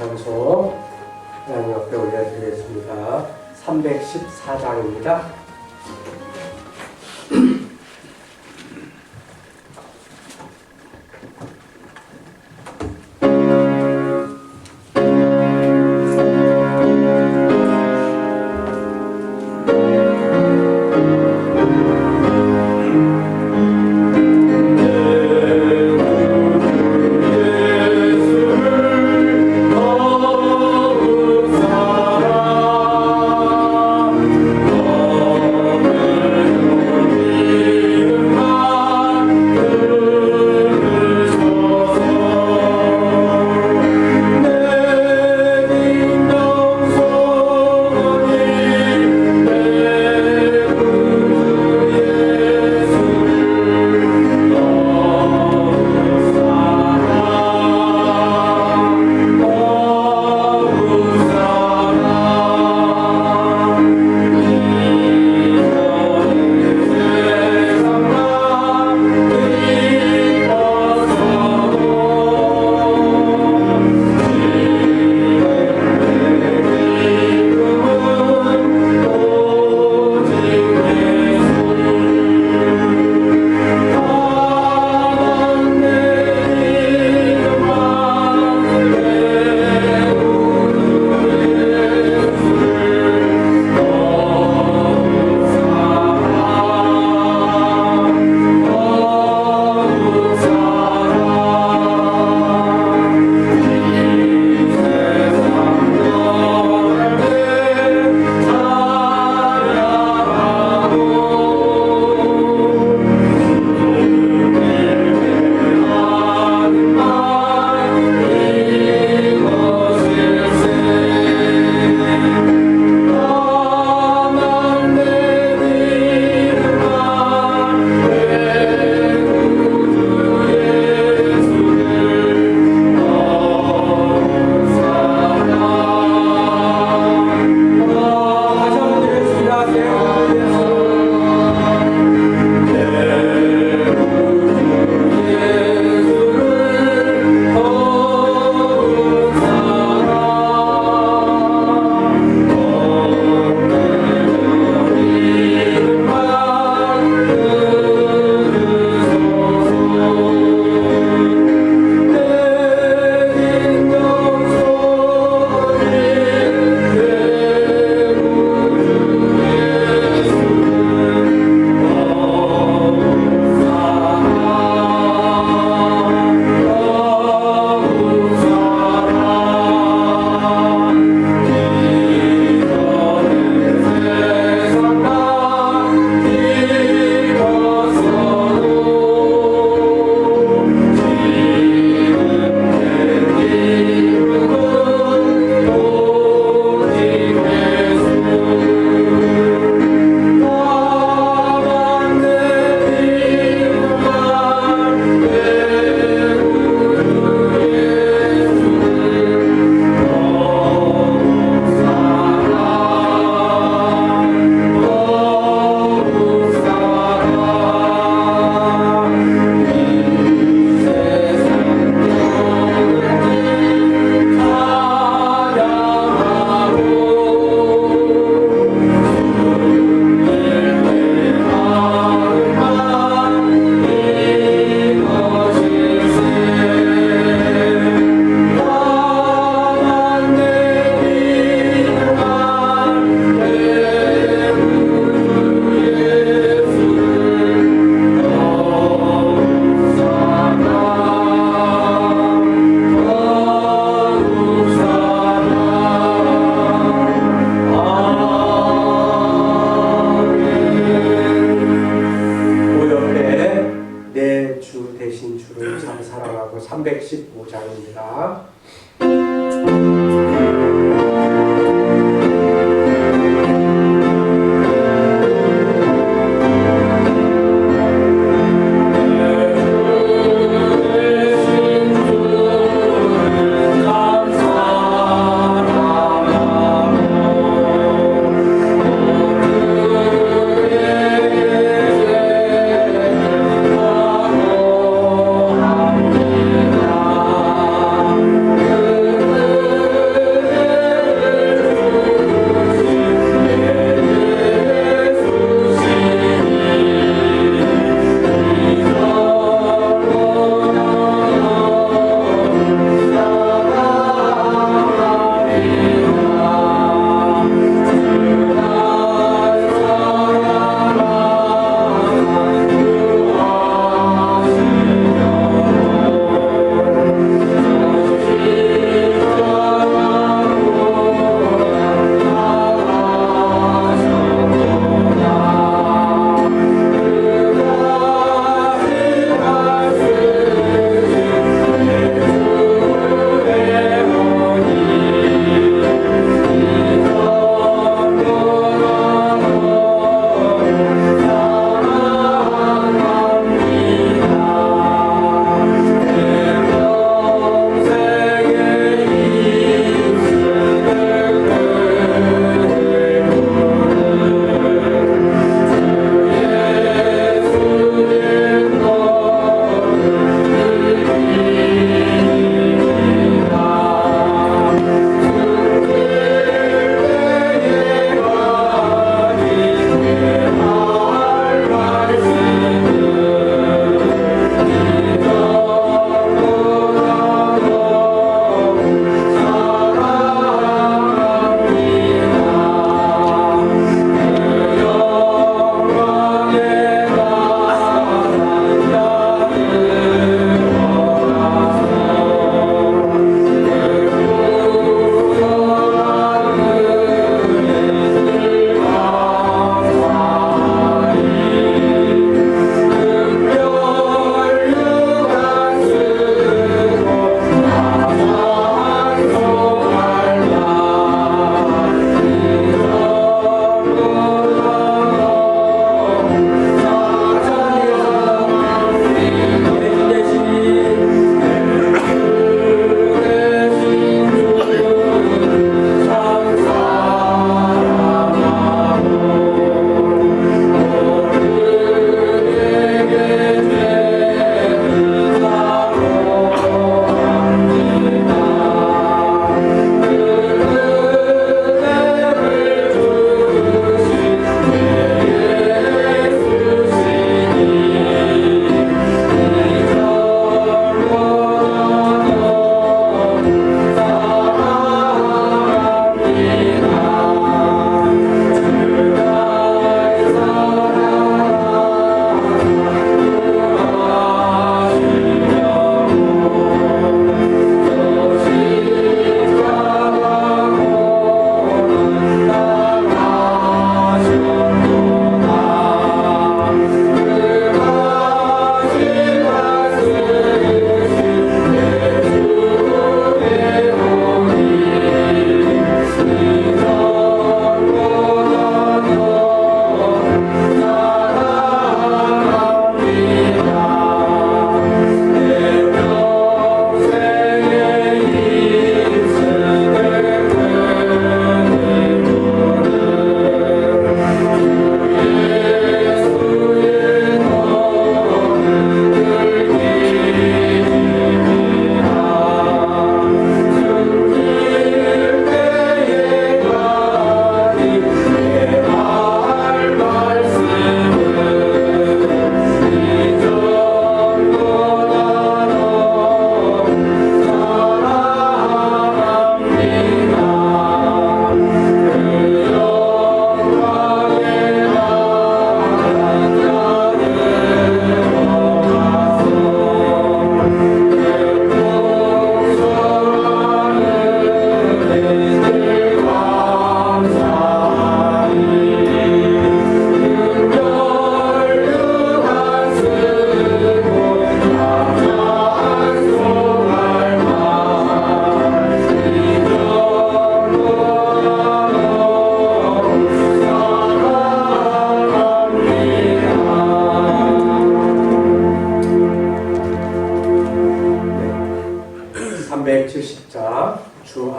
찬송 하나님 앞에 올려드리겠습니다. 314장입니다.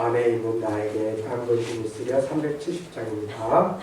안에 있는 나에게 당근심이 쓰려 370장입니다.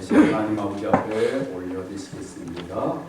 다시 하나님 아버지 앞에 올려드리시겠습니다.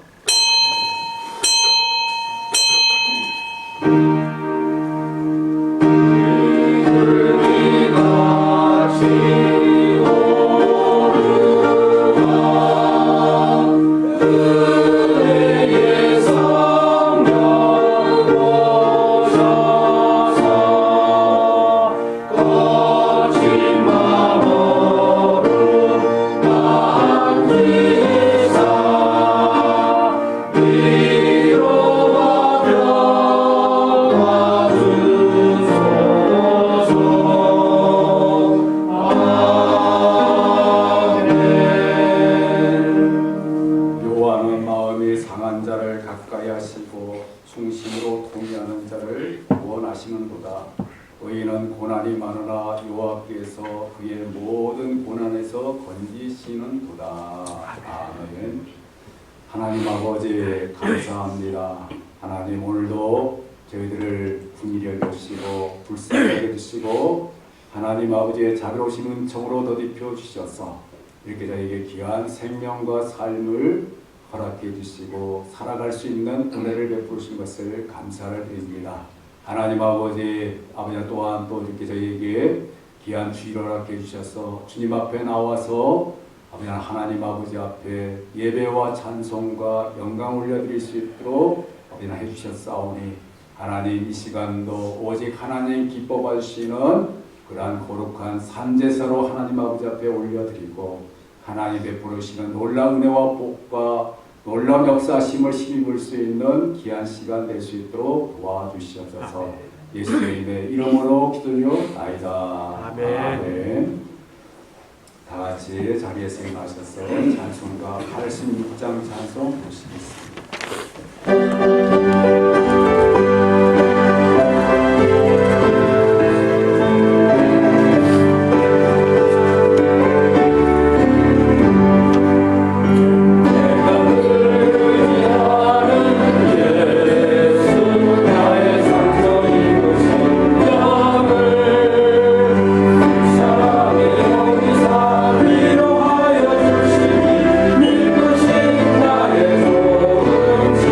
의인은 고난이 많으나 여호와께서 그의 모든 고난에서 건지시는도다. 아멘. 하나님 아버지 감사합니다. 하나님 오늘도 저희들을 긍휼히 여기시고 불쌍히 여기시고 하나님 아버지의 자비로우신 은총으로 더딥혀 주셔서 이렇게 저희에게 귀한 생명과 삶을 허락해 주시고 살아갈 수 있는 은혜를 베푸신 것을 감사를 드립니다. 하나님 아버지 또한 또 이렇게 저희에게 귀한 주일을 허락해 주셔서 주님 앞에 나와서 하나님 아버지 앞에 예배와 찬송과 영광 올려드릴 수 있도록 해주셨사오니 하나님 이 시간도 오직 하나님 기뻐 봐주시는 그러한 거룩한 산제사로 하나님 아버지 앞에 올려드리고 하나님 베풀으시는 놀라운 은혜와 복과 놀라운 역사심을 힘입을 수 있는 귀한 시간 될 수 있도록 도와주시옵소서. 예수님의 이름으로 기도드리옵나이다. 아멘. 아멘. 다 같이 자리에서 일어나셔서 찬송가 86장 찬송 보시겠습니다. 믿으신 나의 소금치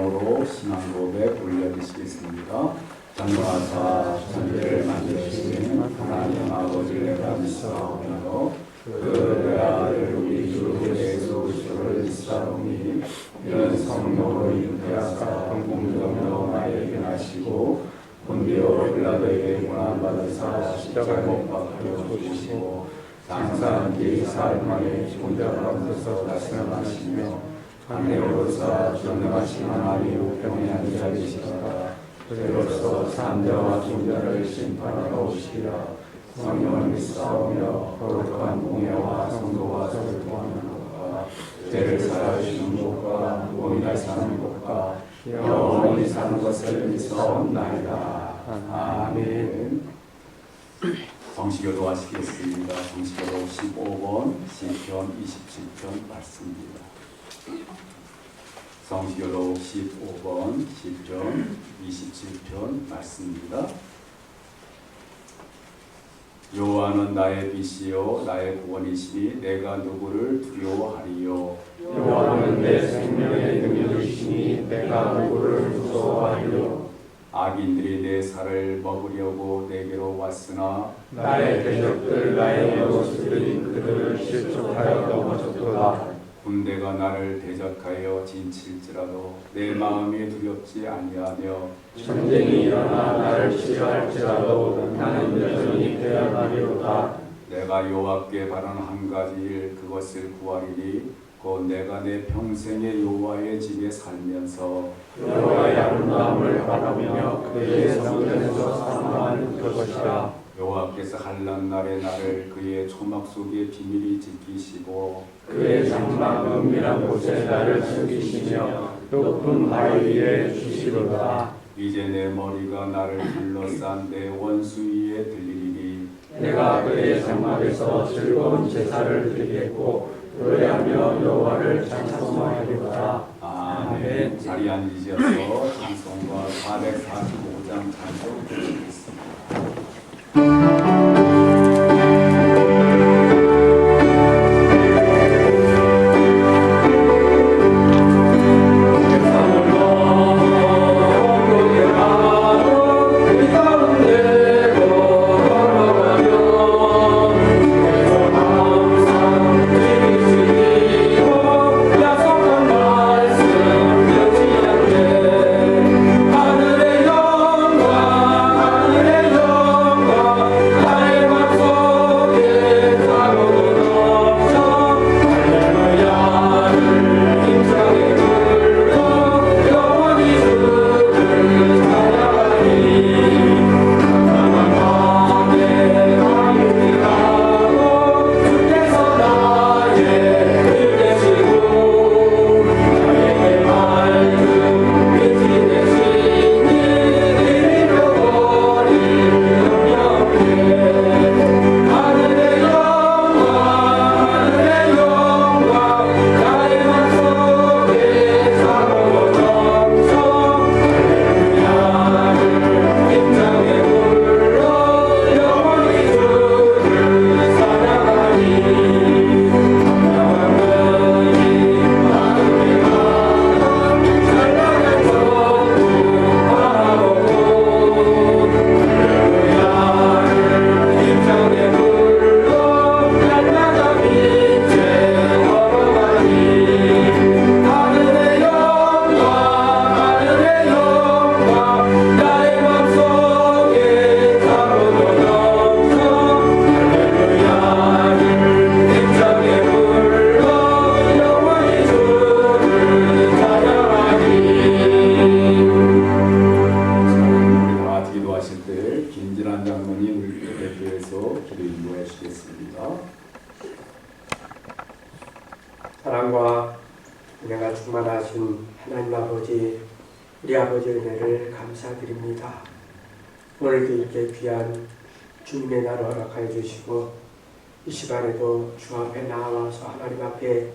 음성으로 신앙 고백 올려드리시겠습니다. 전능하사 천지를 만드신 하나님 아버지를 감사하며 그 아들 우리 주 예수 그리스도를 믿사오니 이는 성령으로 잉태하사 공중정령 나에게 나시고 본디오 빌라도에게 고난받으사 십자가에 못 박혀 죽으시고 장사한 뒤 사흘 만에 죽은 자 가운데서 다시 살아나시며 하늘에 오르사 전능하신 하나님 우편에 앉아 계시다가 그로서 산자와 중자를 심판하러 오시리라. 성령을 믿사오며 거룩한 공예와 성도와 교통하는 것과 죄를 사하시는 것과 무언이 사는 것과 영원히 사는 것을 믿사옵나이다. 아멘. 정식교도 하시겠습니다. 정식교도 15번 시편 27편 말씀입니다. 성시교독 15번 시편 27편 말씀입니다. 여호와는 나의 빛이요 나의 구원이시니 내가 누구를 두려워하리요. 여호와는 내 생명의 능력이시니 내가 누구를 무서워하리요. 악인들이 내 살을 먹으려고 내게로 왔으나 나의 대적들 나의 모습들이 그들을 실족하여 넘어졌도다. 군대가 나를 대적하여 진칠지라도 내 마음이 두렵지 아니하며 전쟁이 일어나 나를 치료할지라도 나는 여전히 대항하리로다. 내가 여호와께 바라는 한 가지 일 그것을 구하리니 곧 내가 내 평생의 여호와의 집에 살면서 여호와의 아름다움을 바라며 그의 성전에서 사모하는 그것이라. 여호와께서 환난 날에 나를 그의 초막 속에 비밀히 지키시고 그의 장막 은밀한 곳에 나를 숨기시며 높은 바위 위에 주시리로다. 이제 내 머리가 나를 둘러싼 내 원수 위에 들리리니 내가 그의 장막에서 즐거운 제사를 드리겠고 노래하며 여호와를 찬송하리로다. 아멘. 자리에 앉으셔서 찬송가 445장 찬송 드리겠습니다. 사랑과 은혜가 충만하신 하나님 아버지, 우리 아버지 은혜를 감사드립니다. 오늘도 이렇게 귀한 주님의 날을 허락하여 주시고 이 시간에도 주 앞에 나와서 하나님 앞에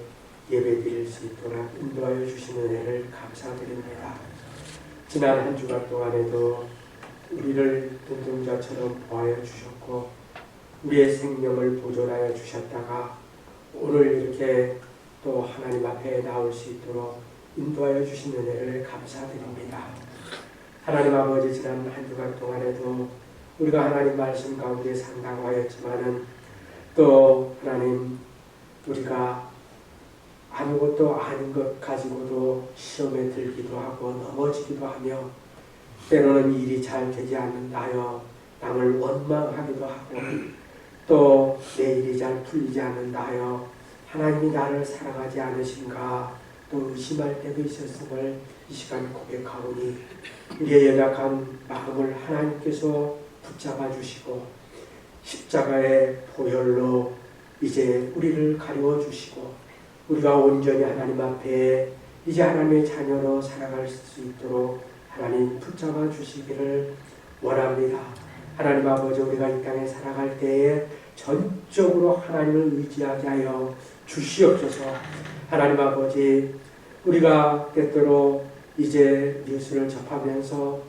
예배드릴 수 있도록 인도하여 주신 은혜를 감사드립니다. 지난 한 주간 동안에도 우리를 눈동자처럼 보호하여 주셨고 우리의 생명을 보존하여 주셨다가 오늘 이렇게 또 하나님 앞에 나올 수 있도록 인도하여 주신 은혜를 감사드립니다. 하나님 아버지, 지난 한 주간 동안에도 우리가 하나님 말씀 가운데 상담하였지만은 또 하나님 우리가 아무것도 아닌 것 가지고도 시험에 들기도 하고 넘어지기도 하며 때로는 일이 잘 되지 않는다 하여 남을 원망하기도 하고 또 내 일이 잘 풀리지 않는다 하여 하나님이 나를 사랑하지 않으신가 또 의심할 때도 있었음을 이 시간 고백하오니 우리의 연약한 마음을 하나님께서 붙잡아 주시고 십자가의 보혈로 이제 우리를 가리워 주시고 우리가 온전히 하나님 앞에 이제 하나님의 자녀로 살아갈 수 있도록 하나님 붙잡아 주시기를 원합니다. 하나님 아버지, 우리가 이 땅에 살아갈 때에 전적으로 하나님을 의지하게 하여 주시옵소서. 하나님 아버지, 우리가 때때로 이제 뉴스를 접하면서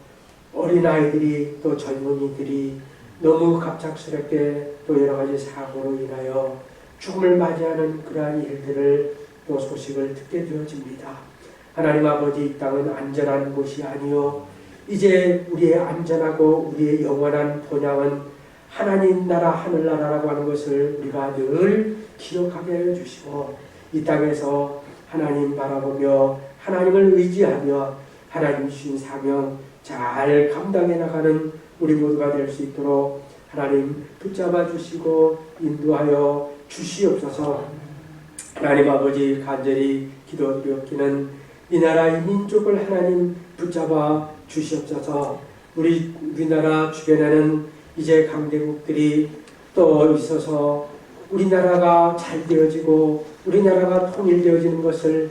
어린아이들이 또 젊은이들이 너무 갑작스럽게 또 여러 가지 사고로 인하여 죽음을 맞이하는 그러한 일들을 또 소식을 듣게 되어집니다. 하나님 아버지, 이 땅은 안전한 곳이 아니요 이제 우리의 안전하고 우리의 영원한 본향은 하나님 나라 하늘나라라고 하는 것을 우리가 늘 기억하게 해주시고 이 땅에서 하나님 바라보며 하나님을 의지하며 하나님 주신 사명 잘 감당해 나가는 우리 모두가 될 수 있도록 하나님 붙잡아 주시고 인도하여 주시옵소서. 하나님 아버지, 간절히 기도드렸기는 이 나라 이 민족을 하나님 붙잡아 주시옵소서. 우리나라 주변에는 이제 강대국들이 또 있어서 우리나라가 잘 되어지고 우리나라가 통일되어지는 것을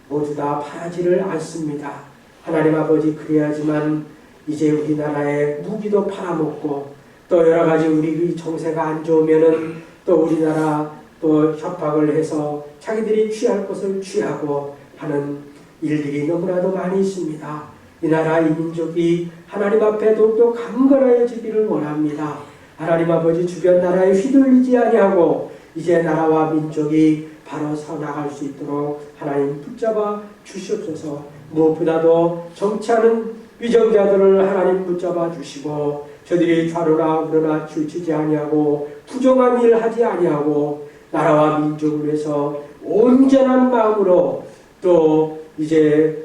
모두 다 바라지를 않습니다. 하나님 아버지, 그래야지만 이제 우리나라의 무기도 팔아먹고 또 여러 가지 우리 정세가 안 좋으면은 또 우리나라 또 협박을 해서 자기들이 취할 것을 취하고 하는 일들이 너무나도 많이 있습니다. 이 나라 이 민족이 하나님 앞에 더욱더 강건해지기를 원합니다. 하나님 아버지, 주변 나라에 휘둘리지 아니하고 이제 나라와 민족이 바로 서 나갈 수 있도록 하나님 붙잡아 주시옵소서. 무엇보다도 정치하는 위정자들을 하나님 붙잡아 주시고 저들이 좌로나 우로나 치우치지 아니하고 부정한 일을 하지 아니하고 나라와 민족을 위해서 온전한 마음으로 또 이제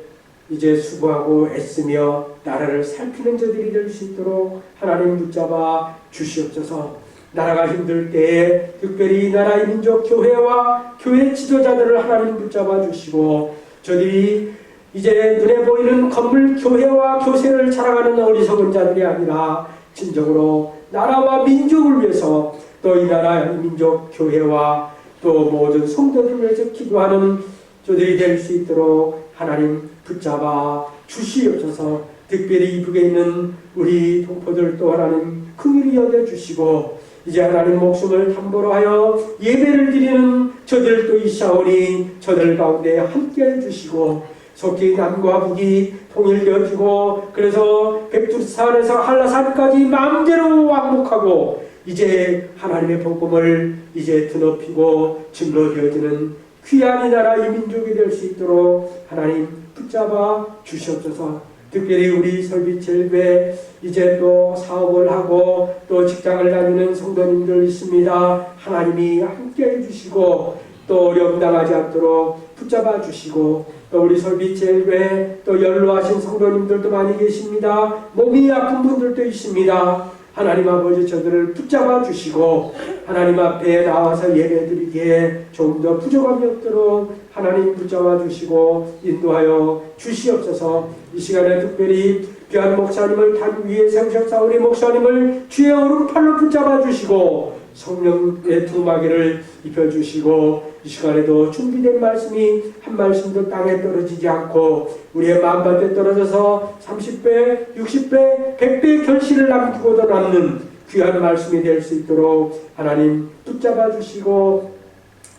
수고하고 애쓰며 나라를 살피는 저들이 될 수 있도록 하나님 붙잡아 주시옵소서. 나라가 힘들 때에 특별히 이 나라의 민족 교회와 교회 지도자들을 하나님 붙잡아 주시고 저들이 이제 눈에 보이는 건물 교회와 교세를 자랑하는 어리석은 자들이 아니라 진정으로 나라와 민족을 위해서 또 이 나라의 민족 교회와 또 모든 성도들을 위해서 기도하는 저들이 될 수 있도록 하나님 붙잡아 주시옵소서. 특별히 이북에 있는 우리 동포들도 하나님 긍휼히 여겨주시고 이제 하나님 목숨을 담보로 하여 예배를 드리는 저들도 있사오니 저들 가운데 함께해 주시고 속히 남과 북이 통일되어지고 그래서 백두산에서 한라산까지 마음대로 왕복하고 이제 하나님의 복음을 이제 드높이고 증거되어지는 귀한 이 나라 이 민족이 될 수 있도록 하나님 붙잡아 주시옵소서. 특별히 우리 설비체일교회 이제 또 사업을 하고 또 직장을 다니는 성도님들 있습니다. 하나님이 함께해 주시고 또 어려움 당하지 않도록 붙잡아 주시고 또 우리 설비체일교회 또 연로하신 성도님들도 많이 계십니다. 몸이 아픈 분들도 있습니다. 하나님 아버지, 저들을 붙잡아 주시고 하나님 앞에 나와서 예배드리기에 좀 더 부족함이 없도록 하나님 붙잡아 주시고 인도하여 주시옵소서. 이 시간에 특별히 귀한 목사님을 단 위에 세우셨사오니 목사님을 주의 오른팔로 붙잡아 주시고 성령의 두마개를 입혀주시고 이 시간에도 준비된 말씀이 한 말씀도 땅에 떨어지지 않고 우리의 마음밭에 떨어져서 30배, 60배, 100배의 결실을 남기고도 남는 귀한 말씀이 될 수 있도록 하나님 붙잡아 주시고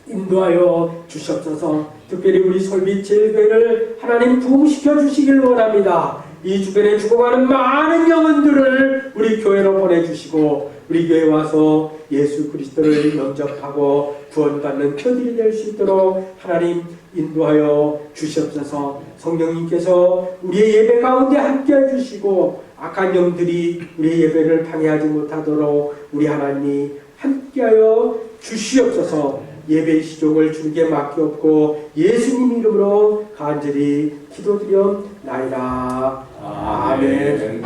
인도하여 주시옵소서. 특별히 우리 설비제일교회를 하나님 부흥시켜 주시길 원합니다. 이 주변에 죽어가는 많은 영혼들을 우리 교회로 보내주시고 우리 교회에 와서 예수 그리스도를 영접하고 구원받는 저들이 될 수 있도록 하나님 인도하여 주시옵소서. 성령님께서 우리의 예배 가운데 함께해 주시고 악한 영들이 우리의 예배를 방해하지 못하도록 우리 하나님이 함께하여 주시옵소서. 예배의 시종을 주님께 맡기옵고 예수님 이름으로 간절히 기도드렸나이다. 아멘.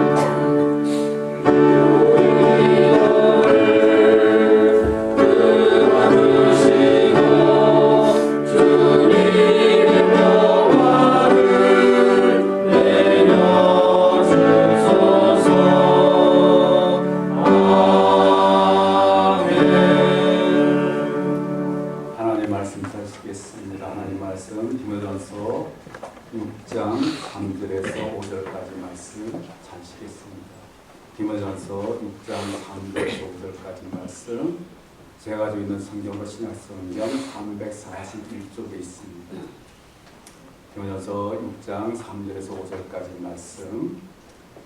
하나님 말씀 드리겠습니다. 하나님 말씀 디모데전서 6장 3절에서 5절까지 말씀 잘 시겠습니다. 디모데전서 6장 3절에서 5절까지 말씀 제가 가지고 있는 성경으로 신약성경 341쪽에 있습니다. 디모데전서 6장 3절에서 5절까지 말씀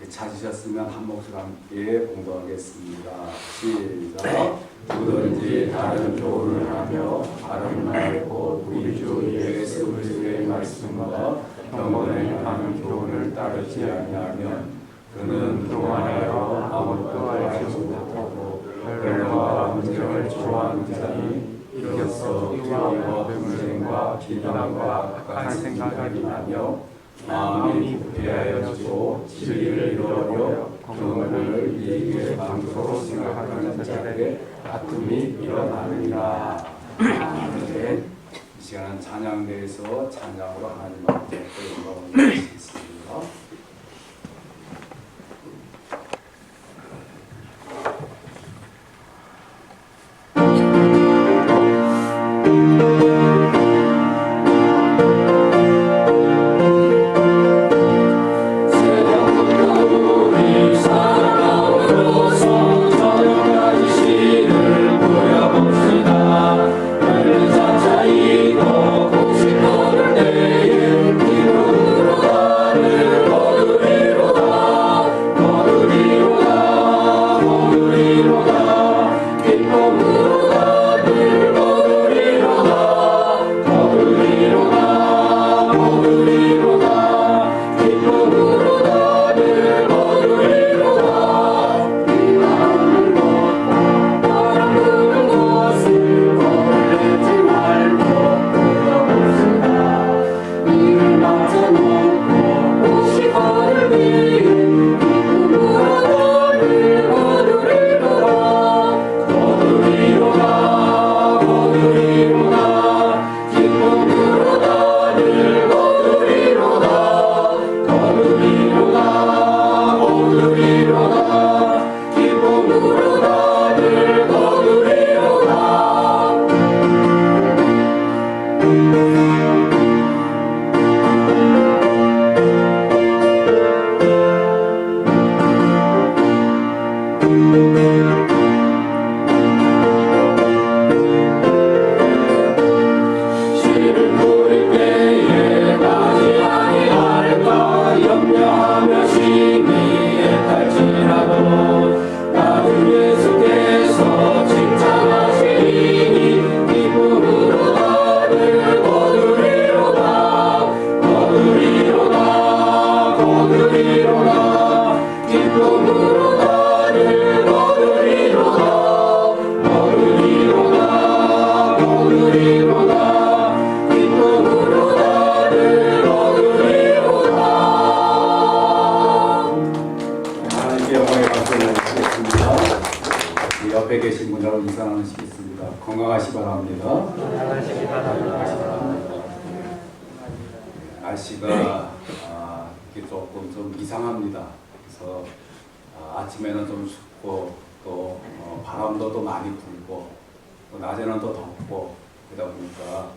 찾으셨으면 한 목소리 함께 공부하겠습니다. 시작. 누구든지 다른 교훈을 하며 다른 말고 우리 주 예수 그리스도의 말씀과 병원에 하는 교훈을 따르지 아니하면 그는 교만하여 아무것도 알지 못하고 변론과 분쟁을 좋아하는 자니 이로써 교리와 분쟁과 비난과 악한 생각이 나며 마음이 부패하여지고 진리를 잃어버려 경건을 이익의 방도로 생각하는 자에게 다툼이 일어나느니라. 아멘. 이 시간은 찬양대에서 찬양으로 하나님 앞에 영광을 드리겠습니다. 옆에 계신 분하고 인사 나누시겠습니다. 건강하시 바랍니다. 날씨가 이렇게 조금 좀 이상합니다. 그래서 아침에는 좀 춥고 또 바람도 또 많이 불고 또 낮에는 또 덥고 그러다 보니까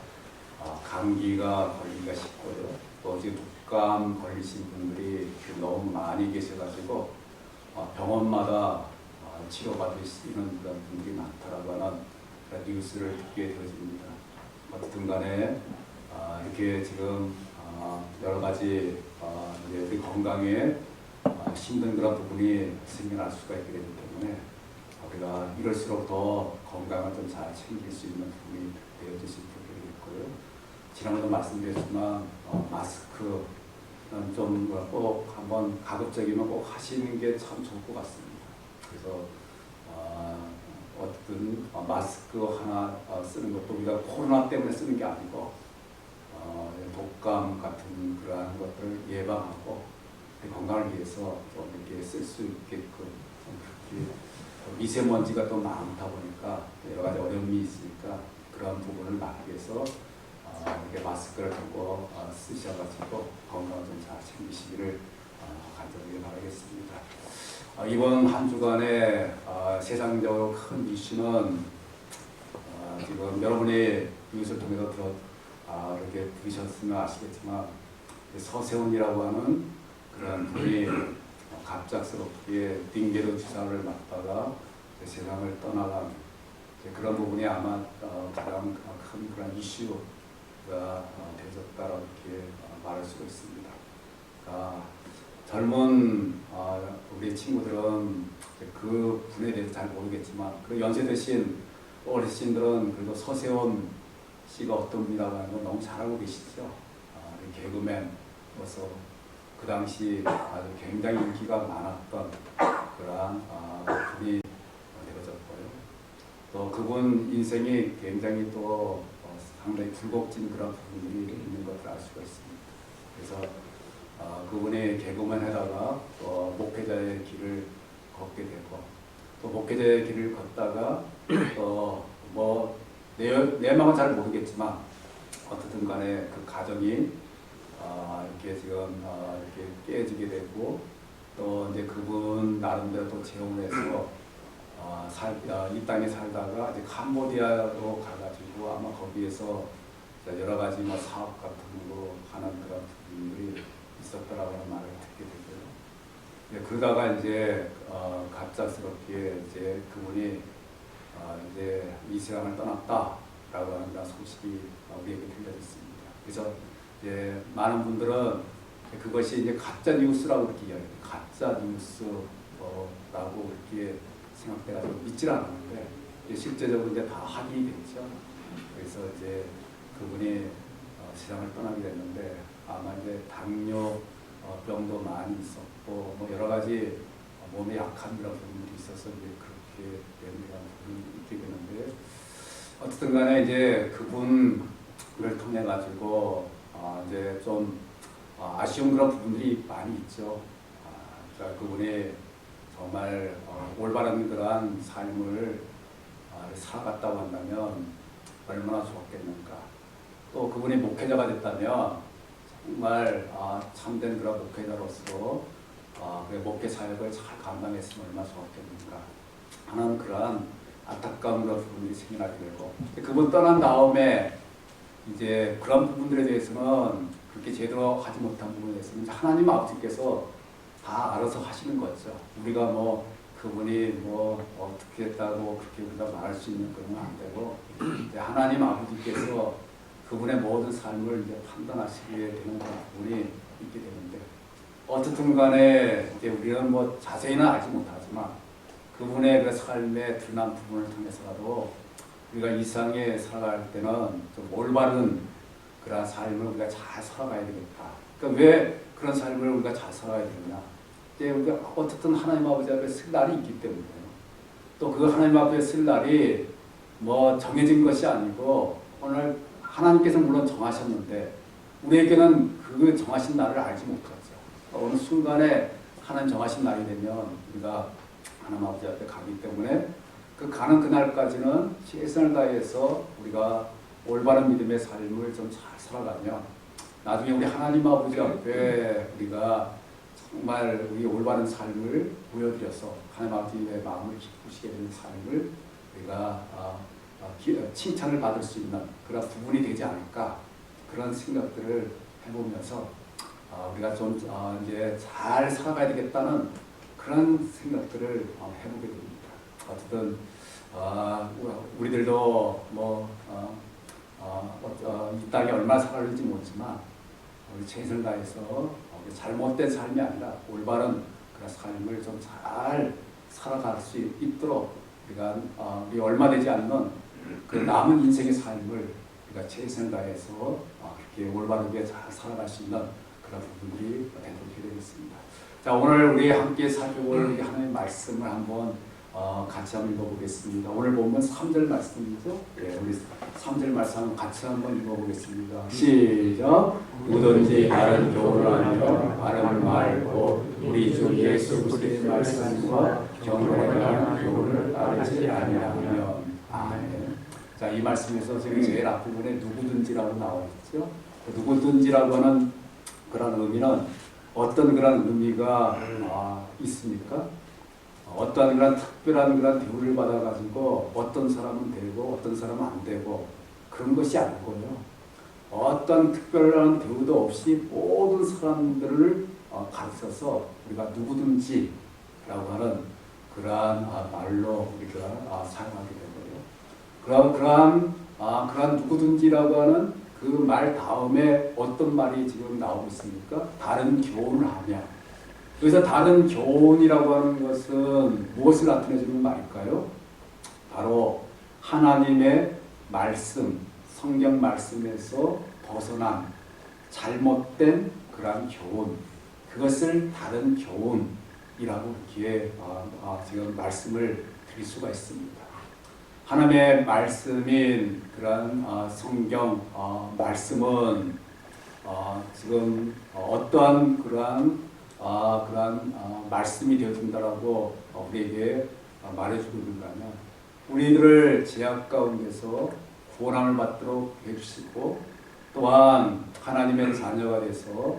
감기가 걸리기가 쉽고요. 또 지금 독감 걸리신 분들이 너무 많이 계셔가지고 병원마다 치료받으시는 그런 분들이 많다라고 하는 그런 뉴스를 듣게 되어집니다. 어쨌든 간에 이렇게 지금 여러 가지 우리 건강에 힘든 그런 부분이 생겨날 수가 있게 되기 때문에 우리가 이럴수록 더 건강을 좀 잘 챙길 수 있는 부분이 되어주시면 좋겠고요. 지난번도 말씀드렸지만 마스크는 좀 꼭 한번 가급적이면 꼭 하시는 게 참 좋을 것 같습니다. 그래서 어떤 마스크 하나 쓰는 것도 우리가 코로나 때문에 쓰는 게 아니고 독감 같은 그러한 것들을 예방하고 건강을 위해서 좀 이렇게 쓸 수 있게끔 그렇게 미세먼지가 또 많다 보니까 여러 가지 어려움이 있으니까 그런 부분을 막기 위해서 이렇게 마스크를 꼭 쓰셔가지고 건강을 좀 잘 챙기시기를 간절하게 바라겠습니다. 이번 한 주간의 세상적으로 큰 이슈는 지금 여러분이 뉴스를 통해서 이렇게 들으셨으면 아시겠지만 서세훈이라고 하는 그런 분이 갑작스럽게 딩게르 주사를 맞다가 세상을 떠나간 그런 부분이 아마 가장 큰 그런 이슈가 되었다라고 이렇게 말할 수가 있습니다. 젊은 우리 친구들은 그 분에 대해서 잘 모르겠지만 그 연세 드신 어르신들은 그래도 서세훈 씨가 어떤 분이라고 하는 걸 너무 잘 알고 계시죠. 개그맨으로서 그 당시 아주 굉장히 인기가 많았던 그러한 분이 되어졌고요. 또 그분 인생이 굉장히 또 상당히 굴곡진 그런 부분이 있는 것을 알 수가 있습니다. 그래서 그분이 개그맨 하다가 또 목회자의 길을 걷게 되고 또 목회자의 길을 걷다가 또 뭐 내막은 잘 모르겠지만 어떻든 간에 그 가정이 이렇게 지금 이렇게 깨지게 되고 또 이제 그분 나름대로 또 재혼을 해서 이 땅에 살다가 이제 캄보디아로 가가지고 아마 거기에서 여러 가지 뭐 사업 같은 거 하는 그런 부분들이 있었더라고 하는 말을 듣게 되고요. 그러다가 이제 갑작스럽게 이제 그분이 이제 이 세상을 떠났다라고 하는 소식이 우리에게 들려졌습니다. 그래서 이제 많은 분들은 그것이 이제 가짜 뉴스라고 이렇게 이야기해요. 가짜 뉴스라고 이렇게 생각돼가지고 믿질 않았는데 실제적으로 이제 다 확인이 됐죠. 그래서 이제 그분이 세상을 떠나게 됐는데 아마 이제 당뇨 병도 많이 있었고 뭐 여러 가지 몸에 약한 그런 부분들이 있어서 이제 그렇게 되는 부분이 있게 되는데 어쨌든 간에 이제 그분을 통해 가지고 이제 좀 아쉬운 그런 부분들이 많이 있죠. 그러니까 그분이 정말 올바른 그러한 삶을 살아갔다고 한다면 얼마나 좋았겠는가. 또 그분이 목회자가 됐다면 정말 참된 그런 목회자로서 목회 사역을 잘 감당했으면 얼마나 좋았겠는가 하는 그러한 안타까운 그런 부분들이 생겨나게 되고 그분 떠난 다음에 이제 그런 부분들에 대해서는 그렇게 제대로 하지 못한 부분에 대해서는 하나님 아버지께서 다 알아서 하시는 거죠. 우리가 뭐 그분이 뭐 어떻게 했다고 그렇게 우리가 말할 수 있는 그런 건 안 되고 이제 하나님 아버지께서 그분의 모든 삶을 이제 판단하시게 되는 그런 부분이 있게 되는데 어쨌든 간에 이제 우리는 뭐 자세히는 알지 못하지만 그분의 그 삶의 드러난 부분을 통해서라도 우리가 이 세상에 살아갈 때는 좀 올바른 그런 삶을 우리가 잘 살아가야 되겠다. 그러니까 왜 그런 삶을 우리가 잘 살아야 되느냐? 이제 우리가 어쨌든 하나님 아버지 앞에 쓸 날이 있기 때문에 또 그 하나님 앞에 쓸 날이 뭐 정해진 것이 아니고 오늘 하나님께서 물론 정하셨는데 우리에게는 그 정하신 날을 알지 못하죠. 어느 순간에 하나님 정하신 날이 되면 우리가 하나님 아버지 앞에 가기 때문에 그 가는 그날까지는 최선을 다해서 우리가 올바른 믿음의 삶을 좀 잘 살아가면 나중에 우리 하나님 아버지 앞에 우리가 정말 우리 올바른 삶을 보여드려서 하나님 아버지의 마음을 기쁘시게 되는 삶을 우리가 칭찬을 받을 수 있는 그런 부분이 되지 않을까 그런 생각들을 해보면서 우리가 좀 이제 잘 살아가야 되겠다는 그런 생각들을 해보게 됩니다. 어쨌든 우리들도 뭐 이 땅에 얼마나 살아갈지 모르지만 우리 최선을 다해서 잘못된 삶이 아니라 올바른 그런 삶을 좀 잘 살아갈 수 있도록 우리가 우리 얼마 되지 않는 그 남은 인생의 삶을 우리가 최선을 다해서 그렇게 올바르게 잘 살아갈 수 있는 그런 부분들이 되도록 되겠습니다. 자, 오늘 우리 함께 살펴볼 하나님의 말씀을 한번 같이 한번 읽어보겠습니다. 오늘 보면 3절 말씀이죠. 예, 우리 3절 말씀 같이 한번 읽어보겠습니다. 시작. 누구든지 다른 교훈을 하며 바른 말고 우리 주 예수 그리스도의 말씀과 경건에 대한 교훈을 따르지 아니하면 아멘. 자, 이 말씀에서 지금 제일 앞부분에 누구든지라고 나와 있죠. 누구든지라고 하는 그런 의미는 어떤 그런 의미가 있습니까? 어떤 그런 특별한 그런 대우를 받아가지고 어떤 사람은 되고 어떤 사람은 안 되고 그런 것이 아니고요. 어떤 특별한 대우도 없이 모든 사람들을 가르쳐서 우리가 누구든지라고 하는 그러한 말로 우리가 사용하게 되고요. 그러한 누구든지라고 하는 그 말 다음에 어떤 말이 지금 나오고 있습니까? 다른 교훈을 하며. 여기서 다른 교훈이라고 하는 것은 무엇을 나타내주는 말일까요? 바로 하나님의 말씀, 성경 말씀에서 벗어난 잘못된 그러한 교훈, 그것을 다른 교훈이라고 이렇게 지금 말씀을 드릴 수가 있습니다. 하나님의 말씀인 그런 성경 말씀은 지금 어떠한 그러한 말씀이 되어준다라고 우리에게 말해주고 있는가 하면 우리들을 죄악 가운데서 구원함을 받도록 해주시고 또한 하나님의 자녀가 돼서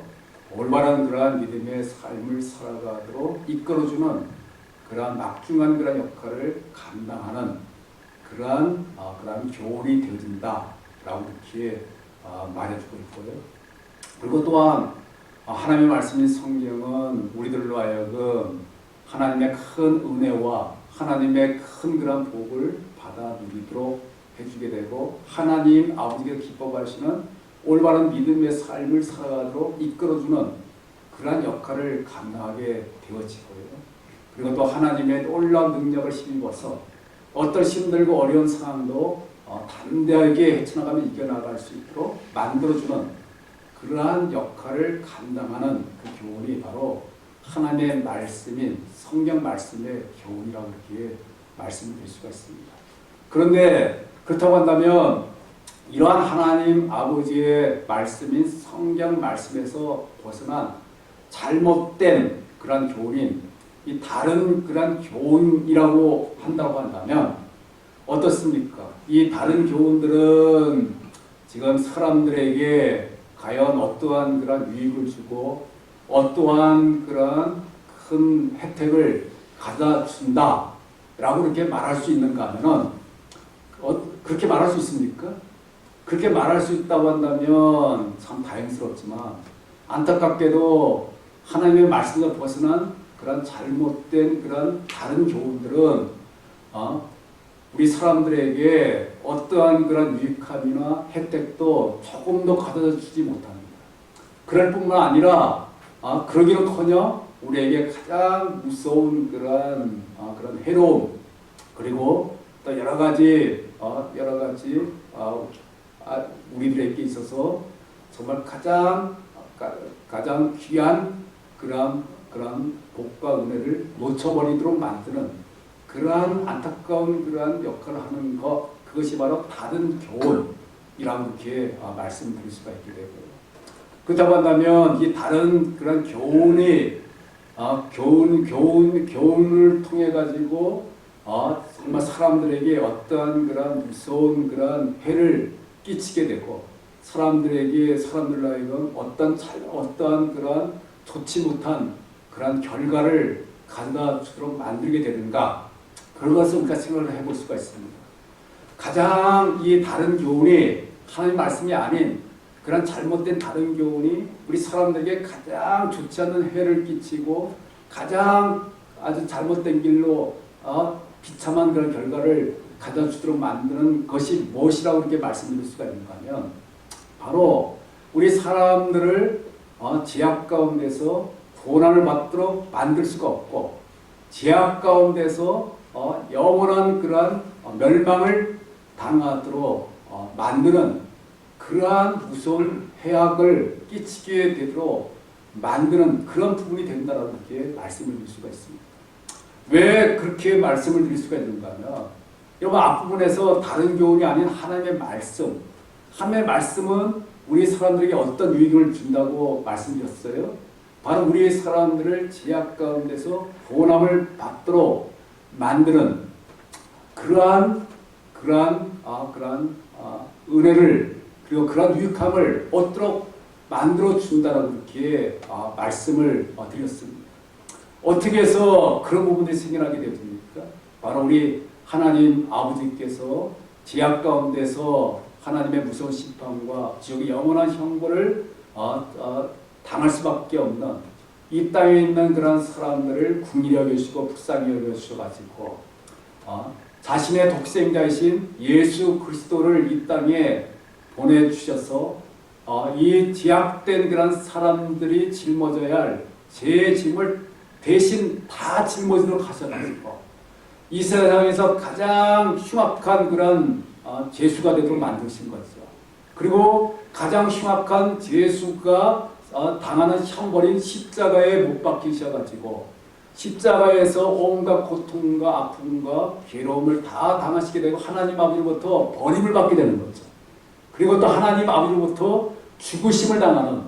올바른 그러한 믿음의 삶을 살아가도록 이끌어주는 그러한 막중한 그런 역할을 감당하는 그러한 교훈이 되어진다라고 이렇게 말해주고 있고요. 그리고 또한 하나님의 말씀인 성경은 우리들로 하여금 하나님의 큰 은혜와 하나님의 큰 그런 복을 받아 누리도록 해주게 되고 하나님 아버지가 기뻐하시는 올바른 믿음의 삶을 살아가도록 이끌어주는 그러한 역할을 감당하게 되어지고요. 그리고 또 하나님의 놀라운 능력을 힘입어서 어떤 힘들고 어려운 상황도 담대하게 헤쳐나가며 이겨나갈 수 있도록 만들어주는 그러한 역할을 감당하는 그 교훈이 바로 하나님의 말씀인 성경 말씀의 교훈이라고 이렇게 말씀드릴 수가 있습니다. 그런데 그렇다고 한다면 이러한 하나님 아버지의 말씀인 성경 말씀에서 벗어난 잘못된 그러한 교훈인 이 다른 그러한 교훈이라고 한다고 한다면 어떻습니까? 이 다른 교훈들은 지금 사람들에게 과연 어떠한 그런 유익을 주고 어떠한 그런 큰 혜택을 가져다 준다라고 이렇게 말할 수 있는가 하면은 그렇게 말할 수 있습니까? 그렇게 말할 수 있다고 한다면 참 다행스럽지만 안타깝게도 하나님의 말씀에서 벗어난 그런 잘못된 그런 다른 교훈들은 우리 사람들에게 어떠한 그런 유익함이나 혜택도 조금도 가져다 주지 못합니다. 그럴 뿐만 아니라 그러기는커녕 우리에게 가장 무서운 그런 해로움 그리고 또 여러 가지 우리들에게 있어서 정말 가장 귀한 그런 복과 은혜를 놓쳐버리도록 만드는 그러한 안타까운 그러한 역할을 하는 것, 그것이 바로 다른 교훈이라고 이렇게 말씀드릴 수가 있게 되고요. 그렇다고 한다면 이 다른 그런 교훈이 교훈을 통해 가지고 정말 사람들에게 어떠한 그런 무서운 그런 해를 끼치게 되고 사람들로 하여금 어떠한 그런 좋지 못한 그런 결과를 가져다 주도록 만들게 되는가, 그런 것을 우리가 생각을 해볼 수가 있습니다. 가장 이 다른 교훈이 하나님의 말씀이 아닌 그런 잘못된 다른 교훈이 우리 사람들에게 가장 좋지 않은 해를 끼치고 가장 아주 잘못된 길로 비참한 그런 결과를 가져다 주도록 만드는 것이 무엇이라고 이렇게 말씀드릴 수가 있는가 하면 바로 우리 사람들을 죄악 가운데서 고난을 받도록 만들 수가 없고 죄악 가운데서 영원한 그러한 멸망을 당하도록 만드는 그러한 무서운 해악을 끼치게 되도록 만드는 그런 부분이 된다라는 게 말씀을 드릴 수가 있습니다. 왜 그렇게 말씀을 드릴 수가 있는가 하면 여러분 앞부분에서 다른 교훈이 아닌 하나님의 말씀, 하나님의 말씀은 우리 사람들에게 어떤 유익을 준다고 말씀드렸어요? 바로 우리 사람들을 죄악 가운데서 구원함을 받도록 만드는 그러한 은혜를 그리고 그러한 유익함을 얻도록 만들어 준다라는 그렇게 말씀을 드렸습니다. 어떻게 해서 그런 부분이 생겨나게 되었습니까? 바로 우리 하나님 아버지께서 죄악 가운데서 하나님의 무서운 심판과 지옥의 영원한 형벌을 당할 수밖에 없는 이 땅에 있는 그런 사람들을 긍휼히 여기시고 불쌍히 여기셔가지고 자신의 독생자이신 예수 그리스도를 이 땅에 보내주셔서 이 죄악된 그런 사람들이 짊어져야 할 죄의 짐을 대신 다 짊어지러 가셔가지고 이 세상에서 가장 흉악한 그런 죄수가 되도록 만드신 거죠. 그리고 가장 흉악한 죄수가 당하는 형벌인 십자가에 못 박히셔가지고 십자가에서 온갖 고통과 아픔과 괴로움을 다 당하시게 되고 하나님 아버지로부터 버림을 받게 되는 거죠. 그리고 또 하나님 아버지로부터 죽으심을 당하는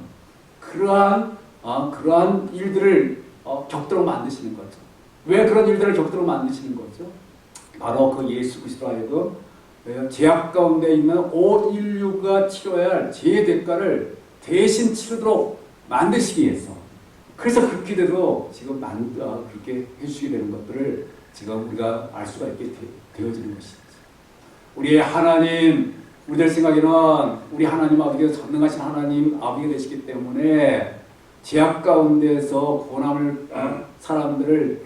그러한 일들을 겪도록 만드시는 거죠. 왜 그런 일들을 겪도록 만드시는 거죠? 바로 그 예수 그리스도로 하여금 죄악 가운데 있는 온 인류가 치러야 할 죄의 대가를 대신 치르도록 만드시기 위해서 그래서 그렇게 되도록 지금 그렇게 해주시게 되는 것들을 지금 우리가 알 수가 있게 되어지는 것이죠. 우리의 하나님, 우리들 생각에는 우리 하나님 아버지가 전능하신 하나님 아버지가 되시기 때문에 죄악 가운데서 고난을 사람들을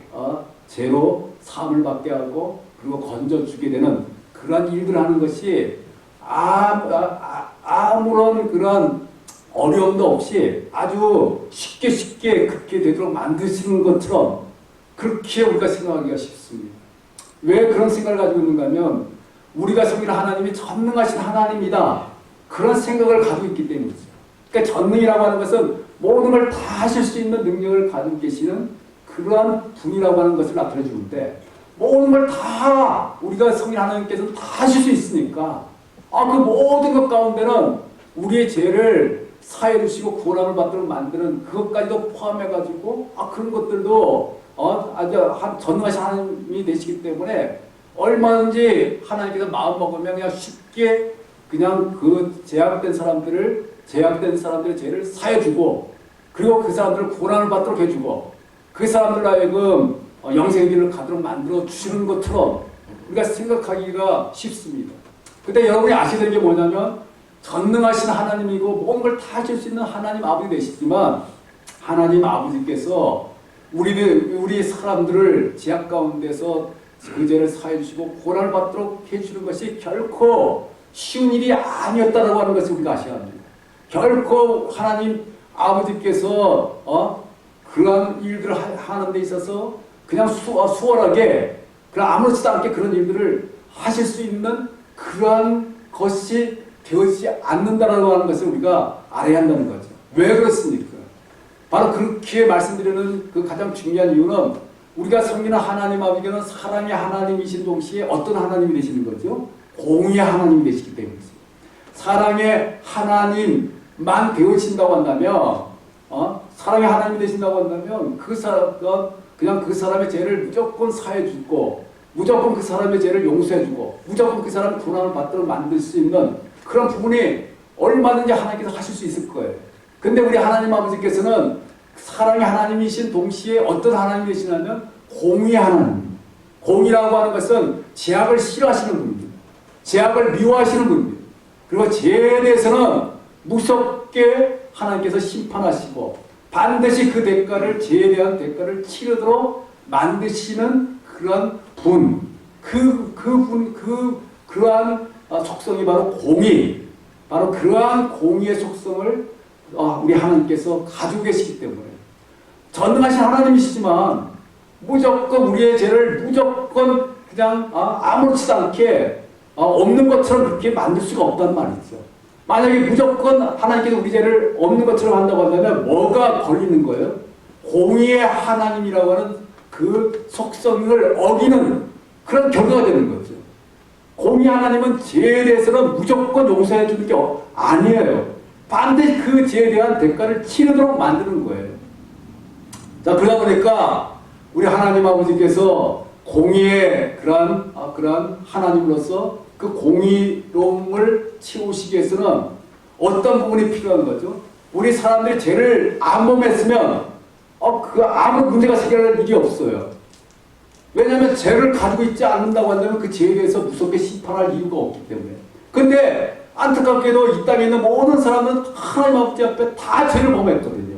죄로 사함을 받게 하고 그리고 건져주게 되는 그러한 일들을 하는 것이 아무런 그런 어려움도 없이 아주 쉽게 그렇게 되도록 만드시는 것처럼 그렇게 우리가 생각하기가 쉽습니다. 왜 그런 생각을 가지고 있는가 하면 우리가 섬기는 하나님이 전능하신 하나님이다. 그런 생각을 가지고 있기 때문이죠. 그러니까 전능이라고 하는 것은 모든 걸 다 하실 수 있는 능력을 가지고 계시는 그러한 분이라고 하는 것을 나타내 주는데 모든 걸 다 우리가 섬기는 하나님께서는 다 하실 수 있으니까 그 모든 것 가운데는 우리의 죄를 사해 주시고 구원함을 받도록 만드는 그것까지도 포함해가지고 그런 것들도 아주 전능하신 하나님이 되시기 때문에 얼마든지 하나님께서 마음 먹으면 그냥 쉽게 그냥 그 제약된 사람들의 죄를 사해주고 그리고 그 사람들을 구원함을 받도록 해주고 그 사람들 하여금 영생의 길을 가도록 만들어 주시는 것처럼 우리가 생각하기가 쉽습니다. 근데 여러분이 아셔야 되는 게 뭐냐면 전능하신 하나님이고 모든 걸 다 하실 수 있는 하나님 아버지 되시지만 하나님 아버지께서 우리 사람들을 죄악 가운데서 그 죄를 사해 주시고 고난을 받도록 해주는 것이 결코 쉬운 일이 아니었다라고 하는 것을 우리가 아셔야 합니다. 결코 하나님 아버지께서 그러한 일들을 하는 데 있어서 그냥 수월하게 그냥 아무렇지도 않게 그런 일들을 하실 수 있는 그러한 것이 되어지지 않는다라고 하는 것을 우리가 알아야 한다는 거죠. 왜 그렇습니까? 바로 그렇게 말씀드리는 그 가장 중요한 이유는 우리가 섬기는 하나님 아버지는 사랑의 하나님이신 동시에 어떤 하나님이 되시는 거죠? 공의의 하나님이 되시기 때문이죠. 사랑의 하나님만 되어진다고 한다면 사랑의 하나님이 되신다고 한다면 그냥 그 사람의 죄를 무조건 사해주고 무조건 그 사람의 죄를 용서해주고 무조건 그 사람의 고난을 받도록 만들 수 있는 그런 부분이 얼마든지 하나님께서 하실 수 있을 거예요. 근데 우리 하나님 아버지께서는 사랑의 하나님이신 동시에 어떤 하나님이 되시냐면 공의의 하나님. 공의라고 하는 것은 죄악을 싫어하시는 분입니다. 죄악을 미워하시는 분입니다. 그리고 죄에 대해서는 무섭게 하나님께서 심판하시고 반드시 그 대가를 죄에 대한 대가를 치르도록 만드시는 그런 분. 그러한 속성이 바로 공의. 바로 그러한 공의의 속성을 우리 하나님께서 가지고 계시기 때문에 전능하신 하나님이시지만 무조건 우리의 죄를 무조건 그냥 아무렇지도 않게 없는 것처럼 그렇게 만들 수가 없단 말이죠. 만약에 무조건 하나님께서 우리 죄를 없는 것처럼 한다고 한다면 뭐가 걸리는 거예요? 공의의 하나님이라고 하는 그 속성을 어기는 그런 결과가 되는 거죠. 공의 하나님은 죄에 대해서는 무조건 용서해 주는 게 아니에요. 반드시 그 죄에 대한 대가를 치르도록 만드는 거예요. 자, 그러다 보니까 우리 하나님 아버지께서 공의의 그러한 하나님으로서 그 공의로움을 채우시기 위해서는 어떤 부분이 필요한 거죠? 우리 사람들이 죄를 안 범했으면 아무 문제가 생길 일이 없어요. 왜냐하면 죄를 가지고 있지 않는다고 한다면 그 죄에 대해서 무섭게 심판할 이유가 없기 때문에. 근데 안타깝게도 이 땅에 있는 모든 사람은 하나님 아버지 앞에 다 죄를 범했거든요.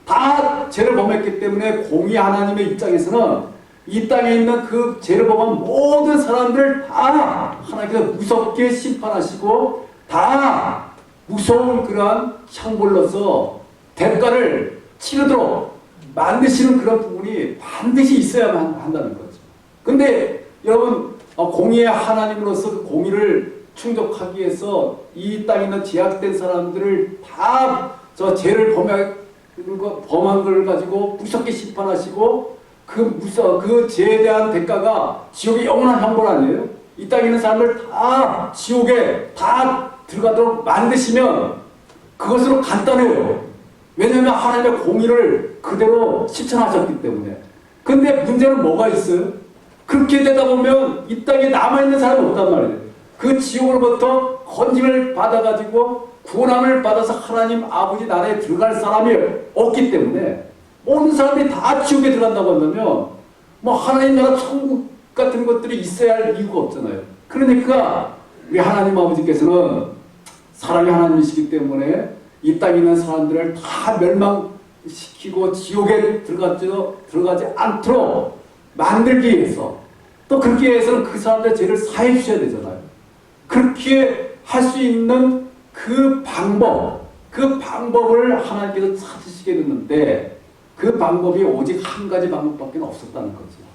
다 죄를 범했기 때문에 공의 하나님의 입장에서는 이 땅에 있는 그 죄를 범한 모든 사람들을 다 하나님께서 무섭게 심판하시고 다 무서운 그러한 형벌로서 대가를 치르도록 만드시는 그런 부분이 반드시 있어야만 한다는 거죠. 근데 여러분, 공의의 하나님으로서 그 공의를 충족하기 위해서 이 땅에 있는 제약된 사람들을 다 저 죄를 범한 걸 가지고 무섭게 심판하시고 그 죄에 대한 대가가 지옥의 영원한 형벌 아니에요? 이 땅에 있는 사람을 다 지옥에 다 들어가도록 만드시면 그것으로 간단해요. 왜냐하면 하나님의 공의를 그대로 실천하셨기 때문에. 근데 문제는 뭐가 있어요? 그렇게 되다 보면 이 땅에 남아있는 사람이 없단 말이에요. 그 지옥으로부터 건짐을 받아가지고 구원함을 받아서 하나님 아버지 나라에 들어갈 사람이 없기 때문에 모든 사람들이 다 지옥에 들어간다고 한다면 뭐 하나님 나라 천국 같은 것들이 있어야 할 이유가 없잖아요. 그러니까 우리 하나님 아버지께서는 사랑의 하나님이시기 때문에 이 땅에 있는 사람들을 다 멸망시키고 지옥에 들어가지 않도록 만들기 위해서 또 그렇게 해서는 그 사람들의 죄를 사해 주셔야 되잖아요. 그렇게 할 수 있는 그 방법을 하나님께서 찾으시게 됐는데 그 방법이 오직 한 가지 방법밖에 없었다는 거죠.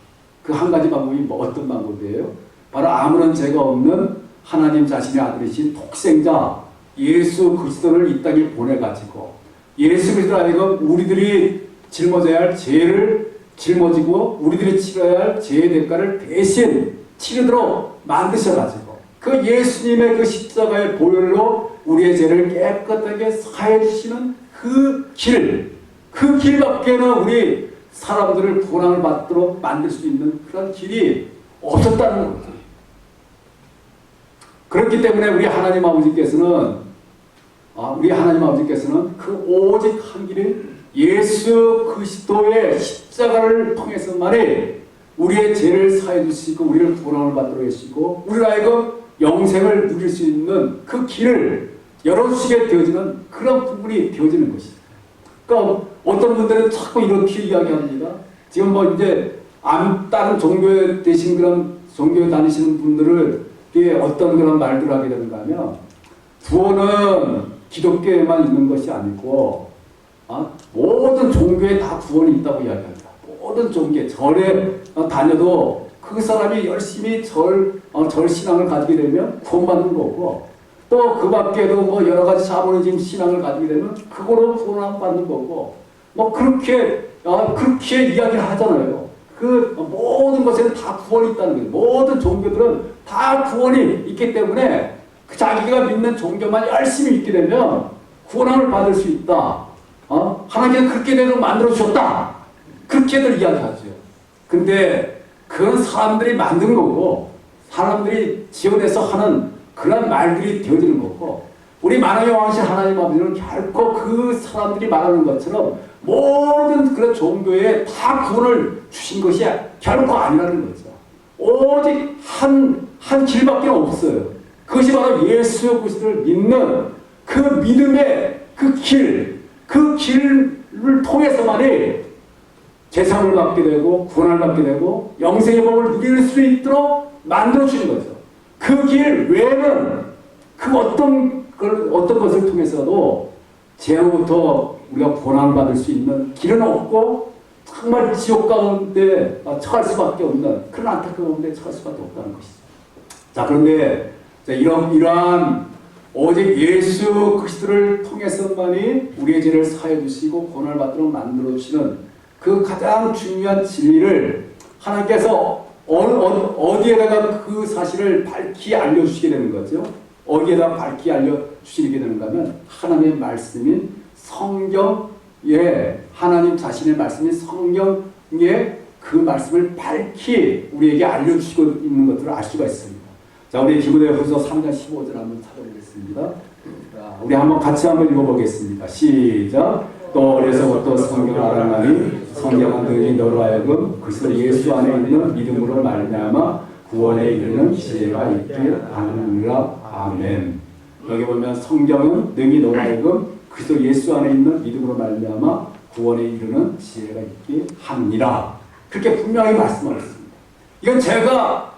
그 한 가지 방법이 어떤 방법이에요? 바로 아무런 죄가 없는 하나님 자신의 아들이신 독생자 예수 그리스도를 이 땅에 보내가지고 예수 그리스도로 하여금 우리들이 짊어져야 할 죄를 짊어지고 우리들이 치러야 할 죄의 대가를 대신 치르도록 만드셔가지고 그 예수님의 그 십자가의 보혈로 우리의 죄를 깨끗하게 사해 주시는 그 길밖에는 우리 사람들을 구원을 받도록 만들 수 있는 그런 길이 없었다는 거죠. 그렇기 때문에 우리 하나님 아버지께서는 그 오직 한 길인 예수 그리스도의 십자가를 통해서만이 우리의 죄를 사해 주시고 우리를 구원을 받도록 해주시고 우리로 하여금 영생을 누릴 수 있는 그 길을 열어주시게 되어지는 그런 부분이 되어지는 것이죠. 그러니까 어떤 분들은 자꾸 이렇게 이야기합니다. 지금 뭐 이제 다른 종교에 되신 그런 종교에 다니시는 분들을 어떤 그런 말들을 하게 되는가 하면 구원은 기독교에만 있는 것이 아니고 모든 종교에 다 구원이 있다고 이야기합니다. 모든 종교에 절에 다녀도 그 사람이 열심히 절 신앙을 가지게 되면 구원받는 거고 또 그 밖에도 뭐 여러 가지 샤머니즘 신앙을 가지게 되면 그거로 구원받는 거고 뭐 그렇게 이야기를 하잖아요. 그 모든 것에는 다 구원이 있다는 거예요. 모든 종교들은 다 구원이 있기 때문에 자기가 믿는 종교만 열심히 믿게 되면 구원을 받을 수 있다. 하나님께서 그렇게 되도록 만들어 주셨다. 그렇게들 이야기하죠. 근데 그건 사람들이 만든 거고 사람들이 지어내서 하는 그런 말들이 되어지는 거고 우리 만왕의 왕이신 하나님 아버지는 결코 그 사람들이 말하는 것처럼 모든 그런 종교에 다 구원을 주신 것이 결코 아니라는 거죠. 오직 한 길밖에 없어요. 그것이 바로 예수 그리스도를 믿는 그 믿음의 그 길을 통해서만이 재산을 받게 되고 구원을 받게 되고 영생의 법을 누릴 수 있도록 만들어주는 거죠. 그 길 외에는 그 어떤 것을 통해서도 죄로부터 우리가 구원을 받을 수 있는 길은 없고 정말 지옥 가운데 처할 수밖에 없는 그런 안타까운 가운데 처할 수밖에 없다는 것이죠. 자, 그런데 이러한 오직 예수 그리스도를 통해서만이 우리의 죄를 사해 주시고 고난을 받도록 만들어 주시는 그 가장 중요한 진리를 하나님께서 어디에다가 그 사실을 밝히 알려주시게 되는 거죠. 어디에다가 밝히 알려주시게 되는가 하면 하나님의 말씀인 성경에 하나님 자신의 말씀인 성경에 그 말씀을 밝히 우리에게 알려주시고 있는 것들을 알 수가 있습니다. 자, 우리 디모데후서 3장 15절 한번 찾아보겠습니다. 자, 우리 한번 같이 한번 읽어보겠습니다. 시작. 또 어려서부터 성경을 알아나니 성경은 능히 너로 하여금 그리스도 예수 안에 있는 믿음으로 말미암아 구원에 이르는 지혜가 있게 하느니라. 아멘. 여기 보면 성경은 능히 너로 하여금 그리스도 예수 안에 있는 믿음으로 말미암아 구원에 이르는 지혜가 있게 하느니라. 그렇게 분명히 말씀하고 있습니다. 이건 제가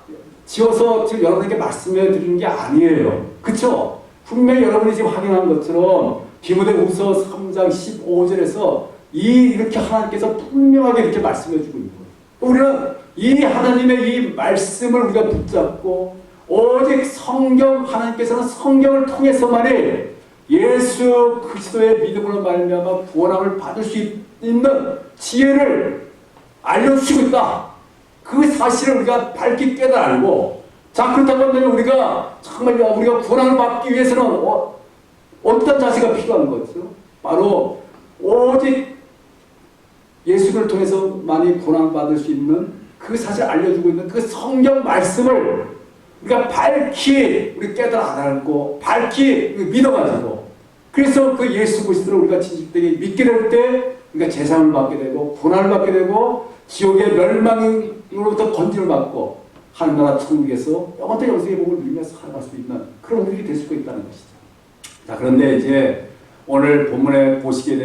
지어서 지금 여러분에게 말씀해 드리는 게 아니에요. 그렇죠? 분명히 여러분이 지금 확인한 것처럼 디모데후서 3장 15절에서 이렇게 하나님께서 분명하게 이렇게 말씀해 주고 있는 거예요. 우리는 이 하나님의 이 말씀을 우리가 붙잡고 오직 성경, 하나님께서는 성경을 통해서만이 예수 그리스도의 믿음으로 말미암아 구원함을 받을 수 있는 지혜를 알려주시고 있다. 그 사실을 우리가 밝히 깨달아 알고, 자, 그렇다고 하면 우리가 정말 우리가 구원을 받기 위해서는 어떤 자세가 필요한 거죠? 바로 오직 예수를 통해서 많이 구원을 받을 수 있는 그 사실을 알려주고 있는 그 성경 말씀을 우리가 밝히 우리 깨달아 알고 밝히 믿어가지고, 그래서 그 예수 그리스도를 우리가 진실되게 믿게 될 때 우리가 재상을 받게 되고 구원을 받게 되고 지옥의 멸망으로부터 건짐을 받고 하늘나라 천국에서 영원토록 영생의 복을 누리면서 살아갈 수 있는 그런 우리들이 될 수가 있다는 것이죠. 자, 그런데 이제 오늘 본문에 보시게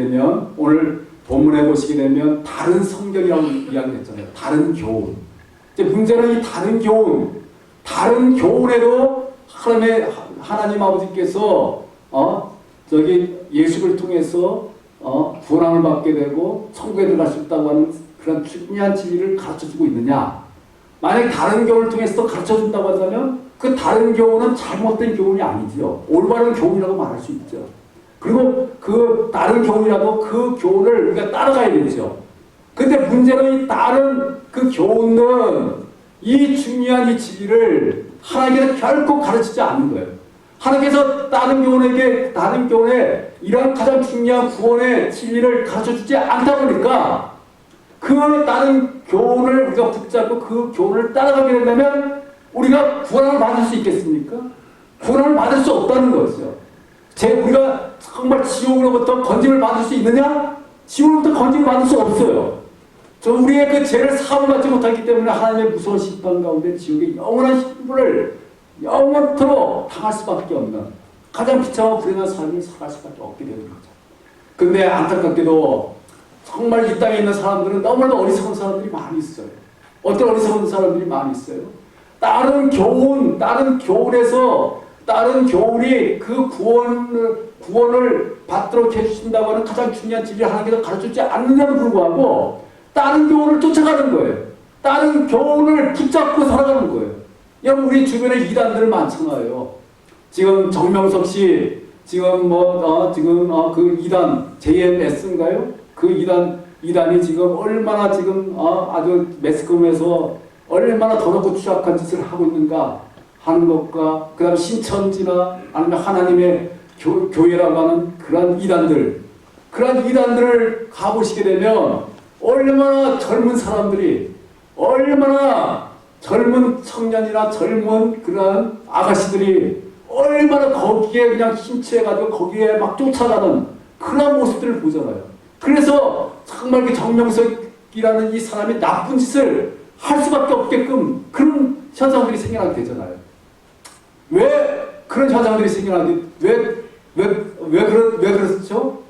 되면 다른 성경이라고 이야기했잖아요. 다른 교훈. 이제 문제는 이 다른 교훈에도 하나님 아버지께서 예수를 통해서 구원함을 받게 되고 천국에 들어갈 수 있다고 하는 그런 중요한 진리를 가르쳐주고 있느냐? 만약 다른 교훈을 통해서 가르쳐준다고 한다면 그 다른 교훈은 잘못된 교훈이 아니죠. 올바른 교훈이라고 말할 수 있죠. 그리고 그 다른 교훈이라도 그 교훈을 우리가 따라가야 되죠. 근데 문제는 이 다른 그 교훈은 이 중요한 이 진리를 하나님께서 결코 가르치지 않는 거예요. 하나님께서 다른 교훈에 이런 가장 중요한 구원의 진리를 가르쳐주지 않다 보니까 그 다른 교훈을 우리가 붙잡고 그 교훈을 따라가게 된다면 우리가 구원을 받을 수 있겠습니까? 구원을 받을 수 없다는 거죠. 우리가 정말 지옥으로부터 건짐을 받을 수 있느냐? 지옥으로부터 건짐을 받을 수 없어요. 우리의 그 죄를 사함받지 못하기 때문에 하나님의 무서운 심판 가운데 지옥의 영원한 신분을 영원토록 당할 수밖에 없는 가장 비참하고 불행한 삶을 살아갈 수밖에 없게 되는 거죠. 근데 안타깝게도 정말 이 땅에 있는 사람들은 너무나도 어리석은 사람들이 많이 있어요. 어떤 어리석은 사람들이 많이 있어요? 다른 교훈이 그 구원을 받도록 해주신다고 하는 가장 중요한 진리를 하나님께서 가르쳐주지 않느냐고 불구하고 다른 교훈을 쫓아가는 거예요. 다른 교훈을 붙잡고 살아가는 거예요. 여러분, 우리 주변에 이단들 많잖아요. 지금 정명석 씨, 그 이단, JMS인가요? 그 이단이 지금 얼마나 아주 매스컴에서 얼마나 더럽고 추악한 짓을 하고 있는가 하는 것과, 그 다음에 신천지나 아니면 하나님의 교회라고 하는 그런 이단들을 가보시게 되면 얼마나 젊은 사람들이, 얼마나 젊은 청년이나 젊은 그런 아가씨들이 얼마나 거기에 그냥 심취해가지고 거기에 막 쫓아가는 그런 모습들을 보잖아요. 그래서 정말 그 정명석이라는 이 사람이 나쁜 짓을 할 수밖에 없게끔 그런 현상들이 생겨나게 되잖아요. 왜 그런 현상들이 생겨나게, 왜 그렇죠?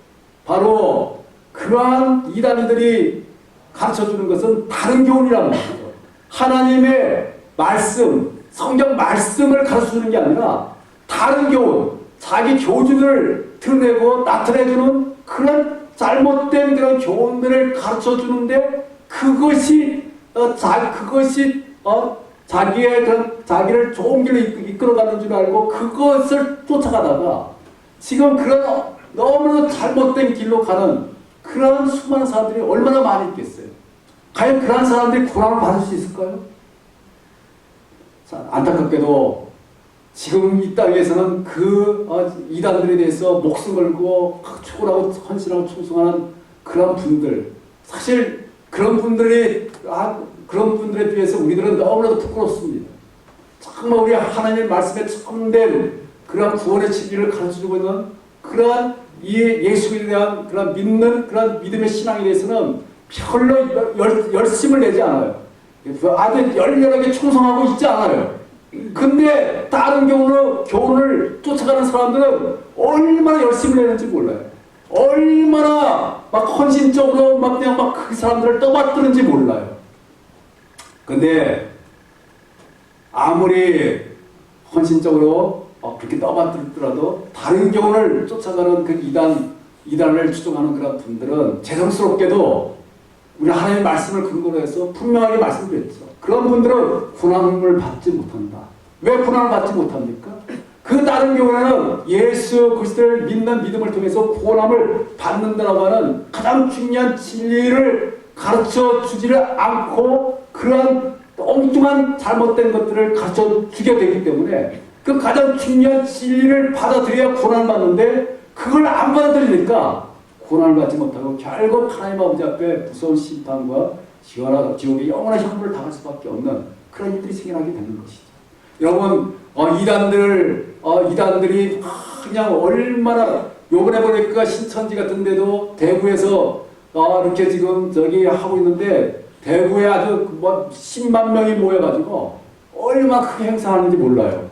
바로 그러한 이단들이 가르쳐주는 것은 다른 교훈이라는 거죠. 하나님의 말씀, 성경 말씀을 가르쳐주는 게 아니라 다른 교훈, 자기 교준을 드러내고 나타내주는 그런 잘못된 그런 교훈들을 가르쳐주는데 그것이 자기의 자기를 좋은 길로 이끌어가는 줄 알고 그것을 쫓아가다가 지금 그런 너무나 잘못된 길로 가는 그런 수많은 사람들이 얼마나 많이 있겠어요. 과연 그런 사람들이 고난을 받을 수 있을까요? 안타깝게도 지금 이 땅에서는 이단들에 대해서 목숨 걸고 초월하고 헌신하고 충성하는 그런 분들, 사실 그런 분들에 비해서 우리들은 너무나도 부끄럽습니다. 정말 우리 하나님의 말씀에 참된 그런 구원의 진리를 가르쳐주고 있는 그러한 예수에 대한 그런 믿는 그런 믿음의 신앙에 대해서는 별로 열심을 내지 않아요. 아주 열렬하게 충성하고 있지 않아요. 근데 다른 교훈을 쫓아가는 사람들은 얼마나 열심을 내는지 몰라요. 얼마나 막 헌신적으로 그냥 그 사람들을 떠받드는지 몰라요. 근데 아무리 헌신적으로 그렇게 떠받들더라도 다른 교훈을 쫓아가는 그 이단을 추종하는 그런 분들은 죄송스럽게도 우리 하나님의 말씀을 근거로 해서 분명하게 말씀드렸죠. 그런 분들은 고난을 받지 못한다. 왜 고난을 받지 못합니까? 그 다른 경우에는 예수 그리스도를 믿는 믿음을 통해서 고난을 받는다라고 하는 가장 중요한 진리를 가르쳐 주지를 않고 그러한 엉뚱한 잘못된 것들을 가르쳐 주게 되기 때문에 그 가장 중요한 진리를 받아들여야 고난을 받는데 그걸 안 받아들이니까 고난을 받지 못하고 결국 하나님 아버지 앞에 무서운 심판과 지옥의 영원한 형벌을 당할 수밖에 없는 그런 일들이 생겨나게 되는 것이죠. 여러분 이단들이 그냥 얼마나 요번에 보니까 신천지 같은 데도 대구에서 이렇게 지금 하고 있는데 대구에 아주 10만 명이 모여가지고 얼마나 크게 행사하는지 몰라요.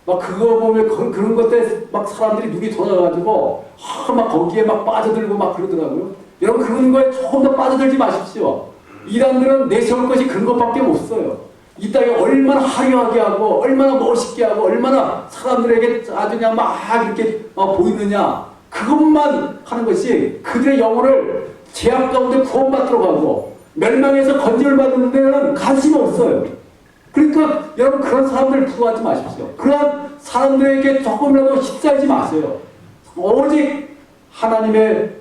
그거 보면 그런 것들 사람들이 눈이 돌아가가지고 거기에 빠져들고 그러더라고요. 여러분 그런 거에 조금 더 빠져들지 마십시오. 이단들은 내세울 것이 그런 것밖에 없어요. 이 땅에 얼마나 화려하게 하고 얼마나 멋있게 하고 얼마나 사람들에게 아주 그냥 이렇게 보이느냐 그것만 하는 것이 그들의 영혼을 죄악 가운데 구원받도록 하고 멸망에서 건짐을 받는 데는 관심이 없어요. 그러니까 여러분 그런 사람들을 부러워하지 마십시오. 그런 사람들에게 조금이라도 휩싸이지 마세요. 오직 하나님의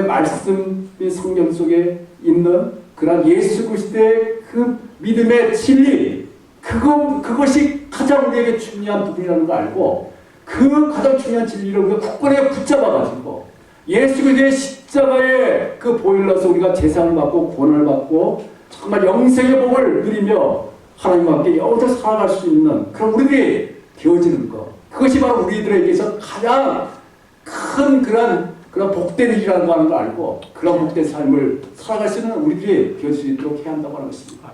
말씀이 성경 속에 있는 그런 예수 그리스도의 그 믿음의 진리 그것이 가장 우리에게 중요한 부분이라는 걸 알고 그 가장 중요한 진리를 우리가 굳건하게 붙잡아가지고 예수 그리스도의 십자가의 그 보혈로서 우리가 제사를 받고 구원을 받고 정말 영생의 복을 누리며 하나님과 함께 영원히 살아갈 수 있는 그런 우리들이 되어지는 것. 그것이 바로 우리들에게서 가장 큰 그런 복된 일이라는 걸 알고 그런 복된 삶을 살아갈 수 있는 우리들이 되어질 수 있도록 해야 한다고 하는 것입니다.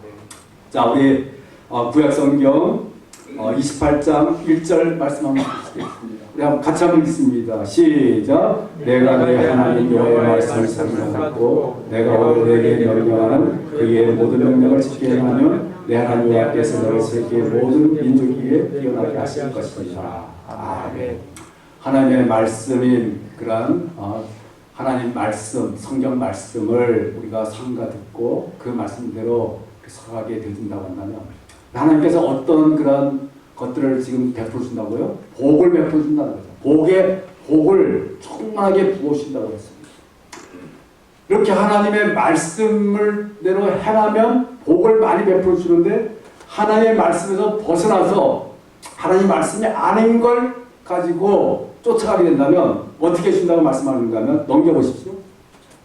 자, 우리 구약성경 28장 1절 말씀 한번 읽겠습니다. 우리 한번 같이 한번 읽습니다. 시작. 내가 내 하나님 여호와의 말씀을 상속하고 내가 오늘 내게 명령하는 그의 모든 명령을 지키게 하면 내 하나님 여호와께서 너를 세계의 모든 민족 위에 뛰어나게 하실 것입니다. 아멘. 하나님의 말씀인 그런 하나님 말씀, 성경 말씀을 우리가 삼가 듣고 그 말씀대로 살아가게 되어진다고 한다면 하나님께서 어떤 그런 것들을 지금 베풀어 준다고요? 복을 베풀어 준다는 거죠. 복을 충만하게 부어주신다고 했습니다. 이렇게 하나님의 말씀을대로 행하면 복을 많이 베풀어 주는데 하나님의 말씀에서 벗어나서 하나님 말씀이 아닌 걸 가지고 쫓아가게 된다면 어떻게 해준다고 말씀하는가 하면 넘겨보십시오.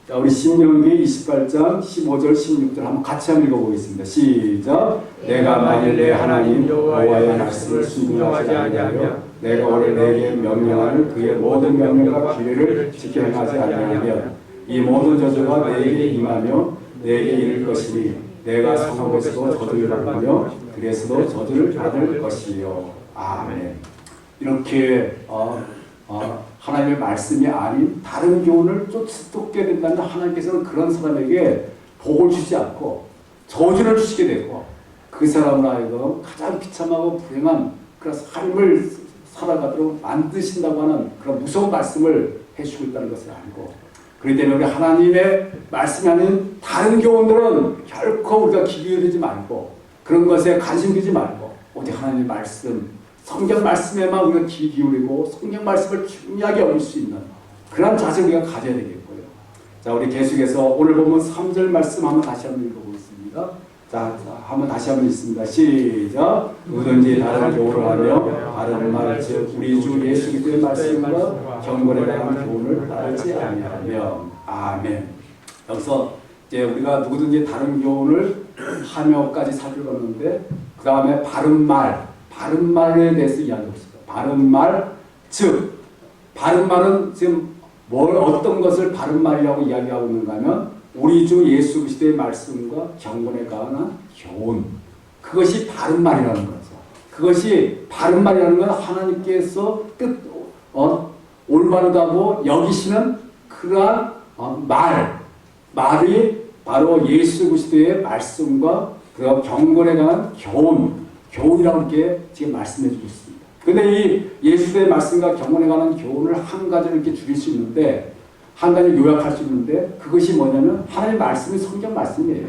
자, 우리 신명기 28장 15절 16절 한번 같이 한번 읽어보겠습니다. 시작. 내가 만일 내 하나님 여호와의 말씀을 순종하지 아니하며 내가 오늘 내게 명령하는 그의 모든 명령과 규례를 지켜 행하지 아니하면 이 모든 저주가 내게 임하며 내게 이를 것이니 내가 성읍에서도 저주를 받으며 그래서도 저주를 받을 것이요. 아멘. 이렇게 하나님의 말씀이 아닌 다른 교훈을 쫓게 된다면 하나님께서는 그런 사람에게 복을 주지 않고 저주를 주시게 되고 그 사람을 하여금 가장 비참하고 불행한 그런 삶을 살아가도록 만드신다고 하는 그런 무서운 말씀을 해주고 있다는 것을 알고 그렇기 때문에 우리 하나님의 말씀이 아닌 다른 교훈들은 결코 우리가 귀 기울이지 말고 그런 것에 관심 두지 말고 오직 하나님의 말씀, 성경 말씀에만 우리가 귀 기울이고 성경 말씀을 중요하게 여길 수 있는 그런 자세를 우리가 가져야 되겠고요. 자, 우리 계속해서 오늘 보면 3절 말씀 한번 다시 한번 읽어보겠습니다. 자, 한번 다시 한번 읽습니다. 시작. 누구든지 다른 교훈을 하며 다른 말, 즉 우리 주 예수 그리스도의 말씀과 경건에 대한 교훈을 따르지 아니하며. 아멘. 여기서 이제 우리가 누구든지 다른 교훈을 하며까지 살펴봤는데 그 다음에 바른 말에 대해서 이야기하고 있습니다. 바른 말, 즉 바른 말은 지금 어떤 것을 바른 말이라고 이야기하고 있는가 하면 우리 주 예수 그리스도의 말씀과 경건에 관한 교훈, 그것이 바른 말이라는 거죠. 그것이 바른 말이라는 건 하나님께서 올바르다고 여기시는 그러한 말이 바로 예수 그리스도의 말씀과 그 경건에 관한 교훈이라고 이렇게 지금 말씀해 주고 있습니다. 근데 이 예수의 말씀과 경건에 관한 교훈을 한 가지로 이렇게 줄일 수 있는데, 한 가지를 요약할 수 있는데, 그것이 뭐냐면 하나님의 말씀이 성경 말씀이에요.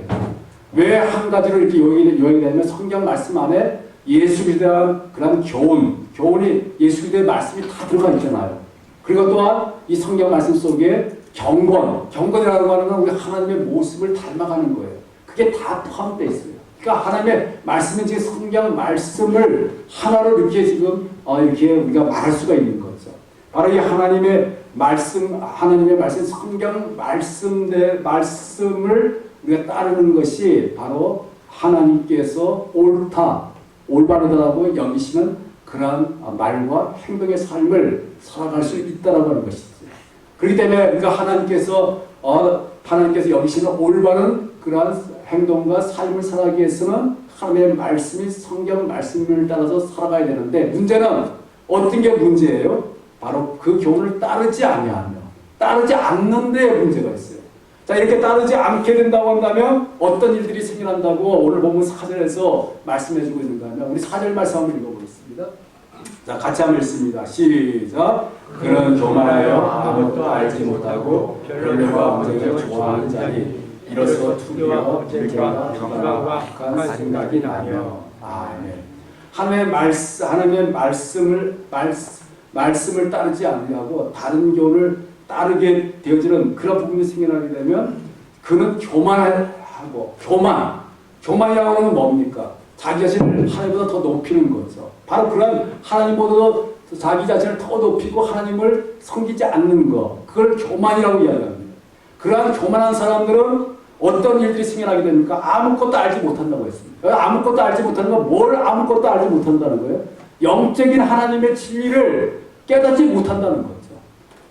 왜 한 가지로 이렇게 요약이 되면 성경 말씀 안에 예수 그리스도에 대한 그런 교훈이 예수 그리스도의 말씀이 다 들어가 있잖아요. 그리고 또한 이 성경 말씀 속에 경건이라는 거는 우리 하나님의 모습을 닮아가는 거예요. 그게 다 포함되어 있어요. 그러니까 하나님의 말씀은 지금 성경 말씀을 하나로 이렇게 지금 이렇게 우리가 말할 수가 있는 거죠. 바로 이 하나님의 말씀, 성경 말씀을 우리가 따르는 것이 바로 하나님께서 올바르다고 여기시는 그러한 말과 행동의 삶을 살아갈 수 있다라고 하는 것이죠. 그렇기 때문에 우리가 하나님께서 여기시는 올바른 그러한 행동과 삶을 살아가기 위해서는 하나님의 말씀이 성경 말씀을 따라서 살아가야 되는데, 문제는 어떤 게 문제예요? 바로 그 교훈을 따르지 않는 데 문제가 있어요. 자, 이렇게 따르지 않게 된다고 한다면 어떤 일들이 생겨난다고 오늘 보면 4절에서 말씀해 주고 있는가 하면, 우리 4절 말씀 한번 읽어보겠습니다. 자, 같이 한번 읽습니다. 시작. 그는 교만하여 아무것도 알지 못하고 별과 무정을 좋아하는 자니 이로써 투기와 불쾌와 경악과 악한 생각이 나며. 아멘. 하나님의 말씀을 따르지 않으려고 다른 교훈을 따르게 되어지는 그런 부분이 생겨나게 되면 그는 교만이라고 하는 건 뭡니까? 자기 자신을 하나님보다 더 높이는 거죠. 바로 그런 하나님보다 자기 자신을 더 높이고 하나님을 섬기지 않는 것, 그걸 교만이라고 이야기합니다. 그러한 교만한 사람들은 어떤 일들이 생겨나게 됩니까? 아무것도 알지 못한다고 했습니다. 아무것도 알지 못하는 건 뭘 아무것도 알지 못한다는 거예요? 영적인 하나님의 진리를 깨닫지 못한다는 거죠.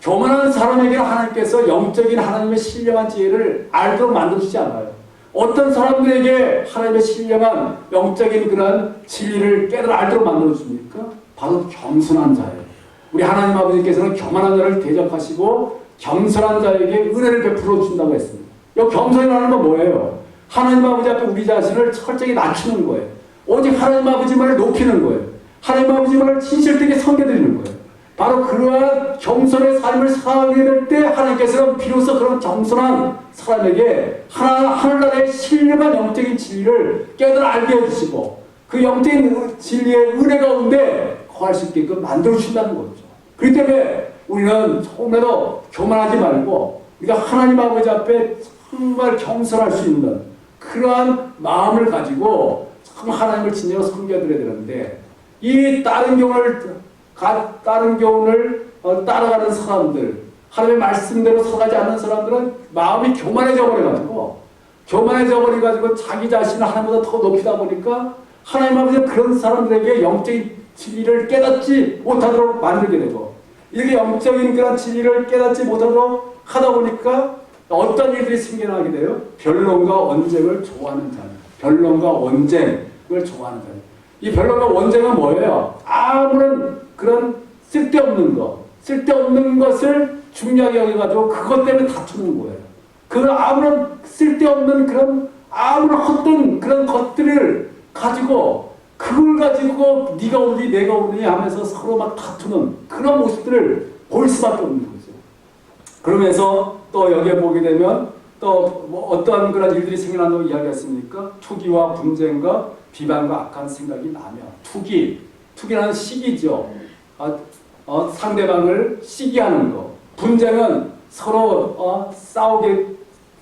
교만한 사람에게는 하나님께서 영적인 하나님의 신령한 지혜를 알도록 만들어주지 않아요. 어떤 사람들에게 하나님의 신령한 영적인 그런 진리를 알도록 만들어줍니까? 바로 겸손한 자예요. 우리 하나님 아버지께서는 교만한 자를 대적하시고 겸손한 자에게 은혜를 베풀어 준다고 했습니다. 이 겸손이라는 건 뭐예요? 하나님 아버지 앞에 우리 자신을 철저히 낮추는 거예요. 오직 하나님 아버지만을 높이는 거예요. 하나님 아버지만을 진실되게 섬겨드리는 거예요. 바로 그러한 겸손의 삶을 살아가게 될 때 하나님께서는 비로소 그런 겸손한 사람에게 하늘나라의 신령한 영적인 진리를 깨달아 알게 해주시고 그 영적인 진리의 은혜 가운데 거할 수 있게끔 만들어주신다는 거죠. 그렇기 때문에 우리는 처음에도 교만하지 말고 우리가 하나님 아버지 앞에 정말 겸손할 수 있는 그러한 마음을 가지고 참 하나님을 진정으로 섬겨드려야 되는데, 이 다른 교훈을 따라가는 사람들, 하나님의 말씀대로 살아가지 않는 사람들은 마음이 교만해져 버려가지고 자기 자신을 하나님보다 더 높이다 보니까 하나님 아버지는 그런 사람들에게 영적인 진리를 깨닫지 못하도록 만들게 되고, 이렇게 영적인 그런 진리를 깨닫지 못하도록 하다 보니까 어떤 일들이 생겨나게 돼요? 변론과 언쟁을 좋아하는 자입니다. 변론과 언쟁을 좋아하는 자입니다. 이 변론과 언쟁은 뭐예요? 아무런 그런 쓸데없는 것을 중요하게 여겨가지고 그것 때문에 다투는 거예요. 그 아무런 쓸데없는 그런 아무런 헛된 그런 것들을 가지고 그걸 가지고 네가 오니 내가 오니 하면서 서로 막 다투는 그런 모습들을 볼 수밖에 없는 거죠. 그러면서 또 여기에 보게 되면 또 뭐 어떠한 그런 일들이 생겨난다고 이야기했습니까? 투기와 분쟁과 비방과 악한 생각이 나면 투기라는 시기죠. 상대방을 시기하는 거. 분쟁은 서로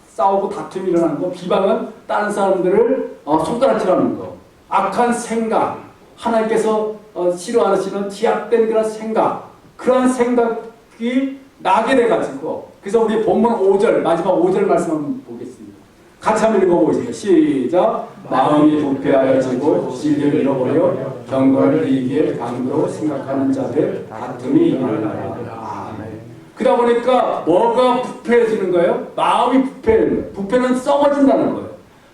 싸우고 다툼이 일어나는 거. 비방은 다른 사람들을 손가락질하는 거. 악한 생각, 하나님께서 싫어하시는 뒤압된 그런 생각, 그러한 생각이 나게 돼가지고, 그래서 우리 본문 5절, 마지막 5절 말씀 한번 보겠습니다. 같이 한번 읽어보겠습니다. 시작. 마음이 부패하여지고 진리를 잃어버려 경건을 이기에 강도로 생각하는 자들 다툼이 일어나라. 아멘. 그러다 보니까 뭐가 부패해지는 거예요? 마음이 부패해지는 거예요. 부패는 썩어진다는 거예요.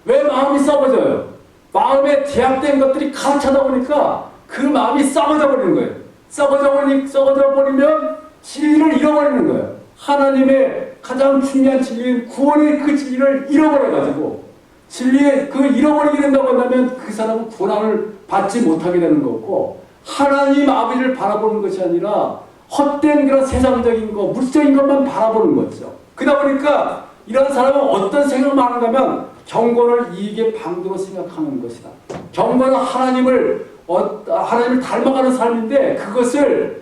왜 마음이 썩어져요? 마음에 제약된 것들이 가득 차다 보니까 그 마음이 썩어져 버리는 거예요. 썩어져 버리면 진리를 잃어버리는 거예요. 하나님의 가장 중요한 진리인 구원의 그 진리를 잃어버려가지고 진리의 그 잃어버리게 된다고 한다면 그 사람은 구원을 받지 못하게 되는 거고, 하나님 아버지를 바라보는 것이 아니라 헛된 그런 세상적인 거, 물질적인 것만 바라보는 거죠. 그러다 보니까 이런 사람은 어떤 생각만 하는가 하면 경건을 이익의 방도로 생각하는 것이다. 경건은 하나님을 닮아가는 삶인데, 그것을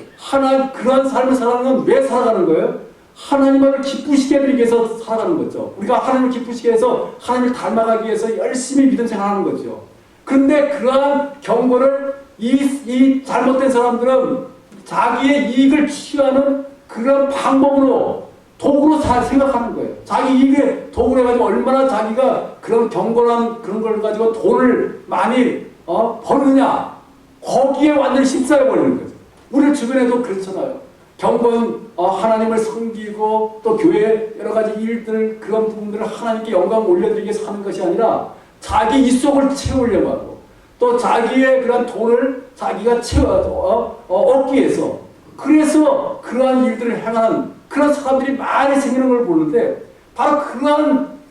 그런 삶을 살아가는 건 왜 살아가는 거예요? 하나님을 기쁘시게 해드리기 위해서 살아가는 거죠. 우리가 하나님을 기쁘시게 해서 하나님을 닮아가기 위해서 열심히 믿음 생활하는 거죠. 그런데 그러한 경건을 이 잘못된 사람들은 자기의 이익을 취하는 그런 방법으로, 도구로 생각하는 거예요. 자기 이익의 도구로 해가지고 얼마나 자기가 그런 경건한 그런 걸 가지고 돈을 많이 버느냐, 거기에 완전히 휩싸여버리는 거죠. 우리 주변에도 그렇잖아요. 경건, 하나님을 섬기고 또 교회 여러 가지 일들, 그런 부분들을 하나님께 영광 올려드리기 위해서 하는 것이 아니라 자기 입속을 채우려고 하고, 또 자기의 그런 돈을 자기가 얻기 위해서, 그래서 그러한 일들을 행하는 그런 사람들이 많이 생기는 걸 보는데, 바로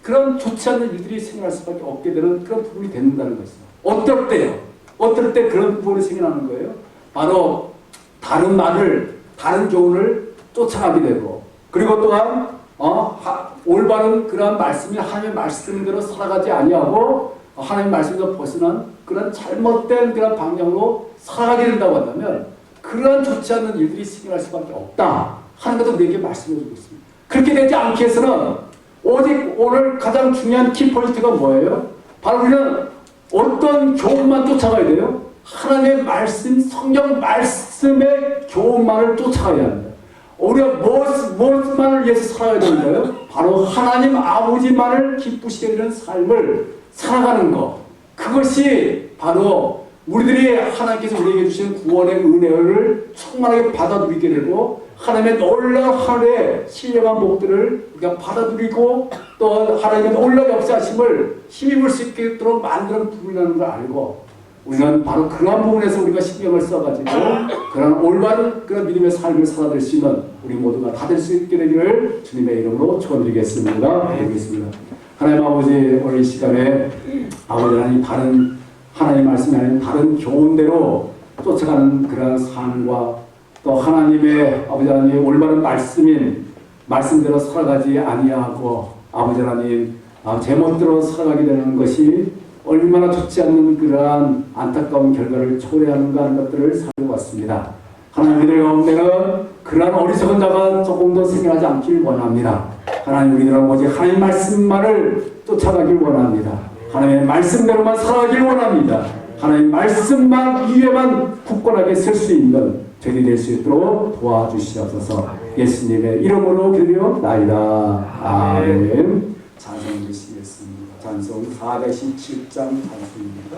그런 좋지 않은 일들이 생겨날 수밖에 없게 되는 그런 부분이 된다는 것이죠. 어떨 때요? 어떨 때 그런 부분이 생겨나는 거예요? 바로 다른 교훈을 쫓아가게 되고, 그리고 또한 올바른 그런 말씀이 하나님의 말씀대로 살아가지 아니하고 하나님의 말씀에서 벗어난 그런 잘못된 그런 방향으로 살아가게 된다고 한다면, 그런 좋지 않은 일들이 생겨날 수밖에 없다 하는 것도 우리에게 말씀해 주고 있습니다. 그렇게 되지 않기 위해서는 오직 오늘 가장 중요한 키포인트가 뭐예요? 바로 우리는 어떤 교훈만 쫓아가야 돼요? 하나님의 말씀, 성경 말씀의 교훈만을 쫓아가야 합니다. 우리가 무엇만을 위해서 살아야 되는가요? 바로 하나님 아버지만을 기쁘시게 되는 삶을 살아가는 것. 그것이 바로 우리들이 하나님께서 우리에게 주신 구원의 은혜를 충만하게 받아들이게 되고, 하나님의 놀라운 하늘의 신령한 복들을 우리가 받아들이고, 또 하나님의 놀라운 역사하심을 힘입을 수 있도록 만드는 부분이라는 걸 알고, 우리는 바로 그러한 부분에서 우리가 신경을 써가지고 그런 올바른 그런 믿음의 삶을 살아낼 수 있는 우리 모두가 다 될 수 있게 되기를 주님의 이름으로 축원드리겠습니다. 기도하겠습니다. 하나님 아버지, 오늘 이 시간에 아버지 하나님 하나님 말씀이 아닌 다른 교훈대로 쫓아가는 그런 삶과, 또 하나님의 아버지 하나님 올바른 말씀대로 살아가지 아니하고 아버지 하나님 제멋대로 살아가게 되는 것이 얼마나 좋지 않는 그러한 안타까운 결과를 초래하는가 하는 것들을 살펴봤습니다. 하나님, 우리들 가운데는 그러한 어리석은 자가 조금 더 생겨나지 않길 원합니다. 하나님, 우리들은 오직 하나님 말씀만을 쫓아가길 원합니다. 하나님의 말씀대로만 살아가길 원합니다. 하나님 말씀만 위에만 굳건하게 설 수 있는 되게 될 수 있도록 도와주시옵소서. 예수님의 이름으로 기도하옵나이다. 아멘. 찬송 드리겠습니다. 찬송 417장 찬송입니다.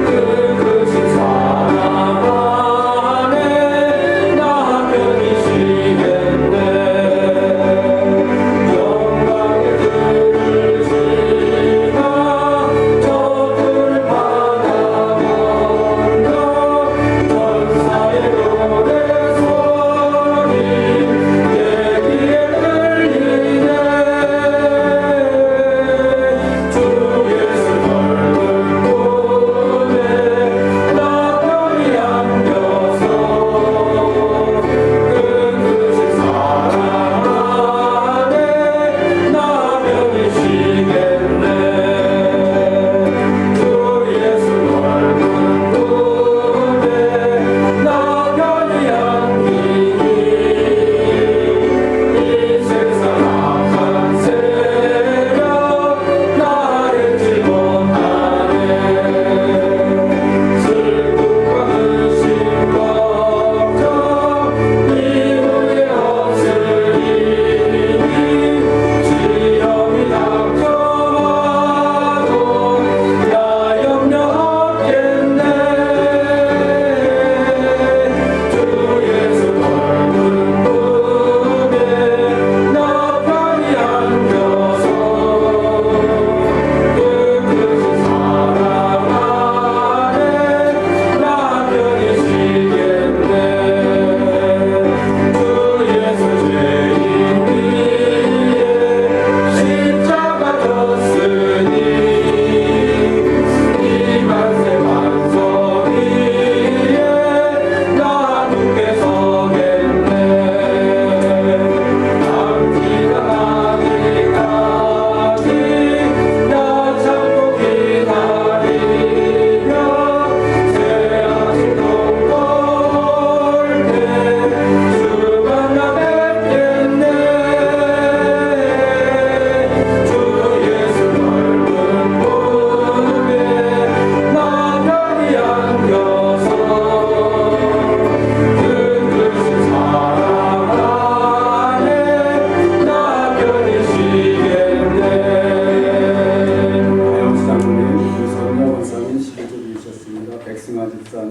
그 크신 사랑 안에 나 편히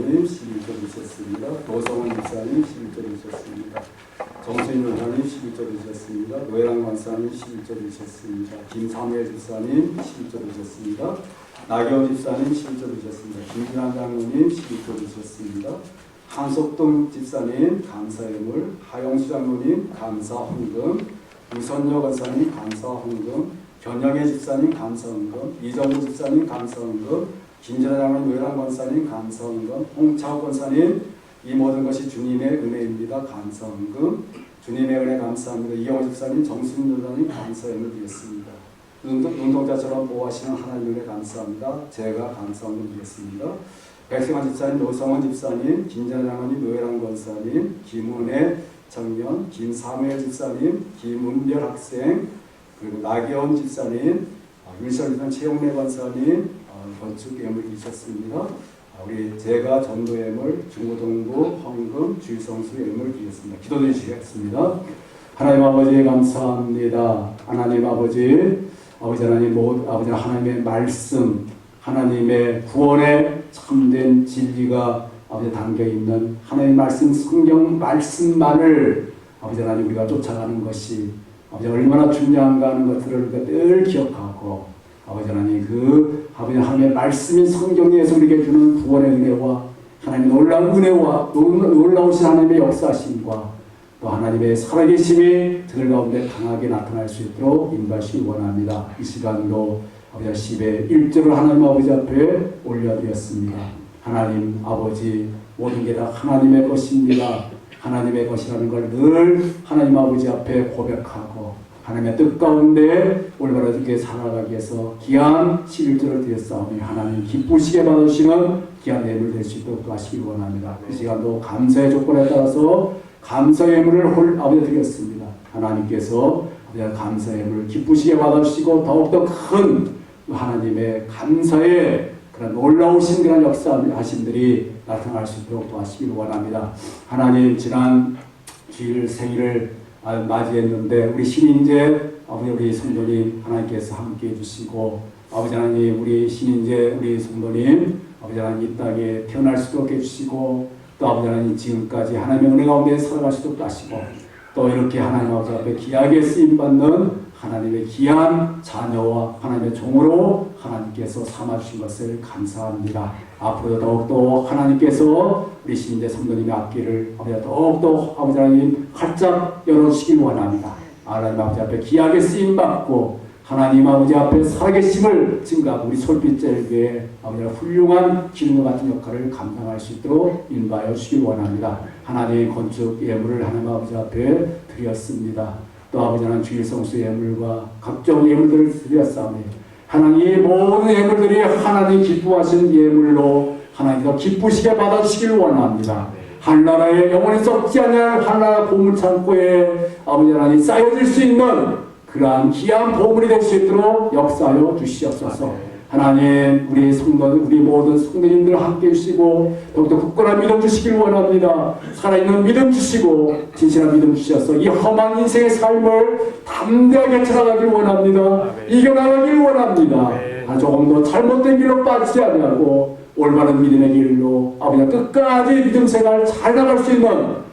집사님 11절 주셨습니다. 노성원 집사님 11절 주셨습니다. 정수인 원사님 11절 주셨습니다. 노예랑 권사님 11절 주셨습니다. 김사무엘 집사님 11절 주셨습니다. 나경원 집사님 11절 주셨습니다. 김진환 장로님 11절 주셨습니다. 한석동 집사님 감사예물, 하영수 장로님 감사 헌금, 우선여 권사님 감사 헌금, 변영애 집사님 감사 헌금, 이정우 집사님 감사 헌금, 김진환 장로님, 노예랑 권사님 감사 헌금, 홍차욱 권사님 이 모든 것이 주님의 은혜입니다. 감사 헌금, 주님의 은혜 감사합니다. 이영호 집사님, 정수민 전사님 감사예물 드리겠습니다. 눈동자처럼 보호하시는 하나님 은혜 감사합니다. 제가 감사 헌금 드리겠습니다. 백승환 집사님, 노성원 집사님, 김진환 장로님, 노예랑 권사님, 김은혜 청년, 김사무엘 집사님, 김은별 학생, 그리고 나경원 집사님, 윤철 집사님, 최용래 권사님 건축 예물 드리셨습니다. 우리 제가 전도 예물, 중고등부 헌금, 주일성수 예물 드리겠습니다. 기도드리시겠습니다. 하나님 아버지 감사합니다. 하나님 아버지, 아버지 하나님, 아버지 하나님의 말씀, 하나님의 구원의 참된 진리가 아버지 담겨 있는 하나님의 말씀, 성경 말씀만을 아버지 하나님 우리가 쫓아가는 것이 아버지 얼마나 중요한가 하는 것들을 늘 기억하고 아버지 하나님 그 아버지 하나님의 말씀인 성경에서 우리에게 주는 구원의 은혜와 하나님의 놀라운 은혜와 놀라우신 하나님의 역사심과 또 하나님의 살아계심이 들 가운데 강하게 나타날 수 있도록 인도하시기 원합니다. 이 시간도 아버지 10의 1절을 하나님 아버지 앞에 올려드렸습니다. 하나님 아버지 모든 게 다 하나님의 것입니다. 하나님의 것이라는 걸 늘 하나님 아버지 앞에 고백하고 하나님의 뜻 가운데 올바르게 살아가기 위해서 귀한 11절을 드렸사오니 하나님 기쁘시게 받으시는 귀한 예물 될 수 있도록 하시기 원합니다. 이 시간도 감사의 조건에 따라서 감사의 예물을 아버지 드렸습니다. 하나님께서 감사의 예물을 기쁘시게 받으시고 더욱더 큰 하나님의 감사의 그런 놀라우신 그런 역사하심들이 나타날 수 있도록 도와주시기를 원합니다. 하나님 지난 주일 생일을 맞이했는데 우리 신인제 아버지 우리 성도님 하나님께서 함께 해주시고 아버지 하나님 우리 신인제 우리 성도님 아버지 하나님 이 땅에 태어날 수 있도록 해주시고 또 아버지 하나님 지금까지 하나님의 은혜 가운데 살아갈 수 있도록 하시고 또 이렇게 하나님 아버지 앞에 귀하게 쓰임받는 하나님의 귀한 자녀와 하나님의 종으로 하나님께서 삼아주신 것을 감사합니다. 앞으로도 더욱더 하나님께서 우리 신인제 성도님의 앞길을 더욱더 아버지 하나님 활짝 열어주시길 원합니다. 하나님 아버지 앞에 귀하게 쓰임받고 하나님 아버지 앞에 살아계심을 증가하고 우리 솔빛절교에 아버지 훌륭한 기능과 같은 역할을 감당할 수 있도록 인도하여 주시길 원합니다. 하나님의 건축 예물을 하나님 아버지 앞에 드렸습니다. 또 아버지 하나님 주일성수 예물과 각종 예물들을 드렸사오니 하나님 모든 예물들이 하나님 기뻐하신 예물로 하나님께서 기쁘시게 받아주시길 원합니다. 한나라의 영원히 썩지 않을 한나라 보물창고에 아버지 하나님 쌓여질 수 있는 그러한 귀한 보물이 될 수 있도록 역사하여 주시옵소서. 하나님 우리 성도 우리 모든 성도님들 함께 해주시고 더욱더 굳건한 믿음 주시길 원합니다. 살아있는 믿음 주시고 진실한 믿음 주셔서 이 험한 인생의 삶을 담대하게 살아가길 원합니다. 이겨나가길 원합니다. 조금도 잘못된 길로 빠지지 아니하고 올바른 믿음의 길로 아버지가 끝까지 믿음 생활 잘 나갈 수 있는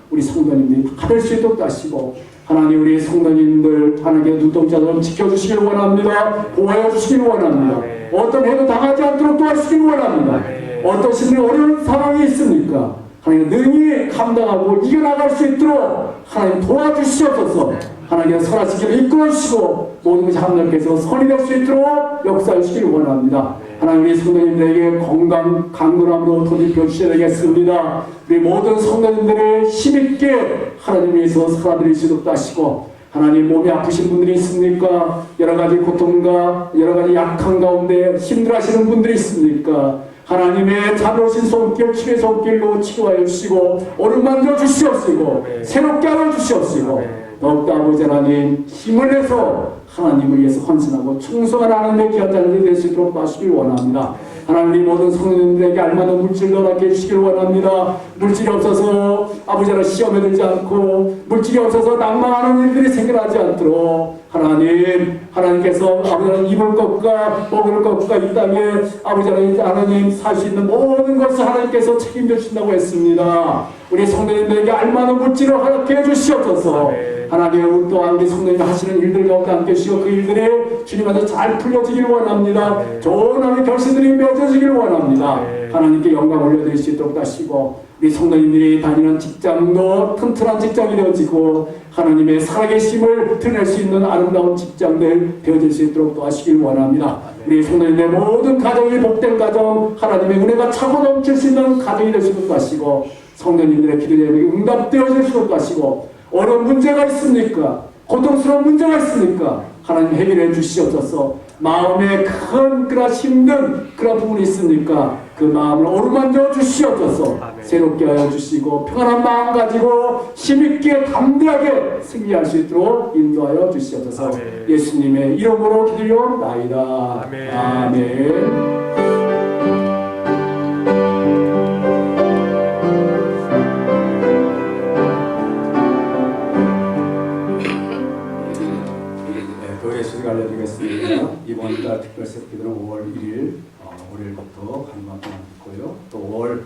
우리 성도님들이 다 될 수 있도록 하시고 하나님 우리 성도님들 하나님의 눈동자처럼 지켜주시길 원합니다. 보호해 주시길 원합니다. 어떤 해도 당하지 않도록 도와주시길 원합니다. 어떤 신의 어려운 상황이 있습니까? 하나님 능히 감당하고 이겨나갈 수 있도록 하나님 도와주시옵소서. 하나님 선하시기를 이끌어주시고 모든 것이 하나님께서 선이 될 수 있도록 역사해 주시길 원합니다. 하나님 우리 성도님들에게 건강 강건함으로 도입해 주셔야 되겠습니다. 우리 모든 성도님들의 힘있게 하나님 위해서 살아드릴 수 있도록 하시고 하나님 몸이 아프신 분들이 있습니까? 여러가지 고통과 여러가지 약한 가운데 힘들어하시는 분들이 있습니까? 하나님의 자비로우신 손길 치유의 손길로 치유하여 주시고 오른만져 주시옵시고 새롭게 하여 주시옵시고 더욱더 아버지 하나님 힘을 내서 하나님을 위해서 헌신하고 충성한 하나님의 귀한 자녀들이 될 수 있도록 도와주시길 원합니다. 하나님 모든 성도님들에게 알맞은 물질을 허락해 주시길 원합니다. 물질이 없어서 아버지 하나님 시험에 들지 않고 물질이 없어서 낭망하는 일들이 생겨나지 않도록 하나님 하나님께서 아버지 입을 것과 먹을 것과 이 땅에 아버지 하나님 살 수 있는 모든 것을 하나님께서 책임져 주신다고 했습니다. 우리 성도님들에게 알만한 물질을 허락해 주시옵소서. 하나님 또한 우리 성도님이 하시는 일들 가운데 함께 주시고 그 일들이 주님한테 잘 풀려지길 원합니다. 좋은 하나님 결실들이 맺어지길 원합니다. 하나님께 영광 올려드릴 수 있도록 하시고 우리 성도님들이 다니는 직장도 튼튼한 직장이 되어지고 하나님의 살아계심을 드러낼 수 있는 아름다운 직장들 되어질 수 있도록 도와주시길 원합니다. 우리 성도님의 모든 가정이 복된 가정, 하나님의 은혜가 차고 넘칠 수 있는 가정이 될 수 있도록 하시고 성도님들의 기도 제목이 응답되어질 수 있도록 하시고 어려운 문제가 있습니까? 고통스러운 문제가 있습니까? 하나님 해결해 주시옵소서. 마음에 큰 그런 힘든 그런 부분이 있습니까? 그 마음을 어루만져 주시옵소서. 새롭게 하여 주시고 평안한 마음 가지고 힘있게 담대하게 승리할 수 있도록 인도하여 주시옵소서. 예수님의 이름으로 기도하옵나이다. 아멘. 알려드리겠습니다. 이번 달 특별세 기도는 5월 1일 월요일부터 한번 있고요. 또 5월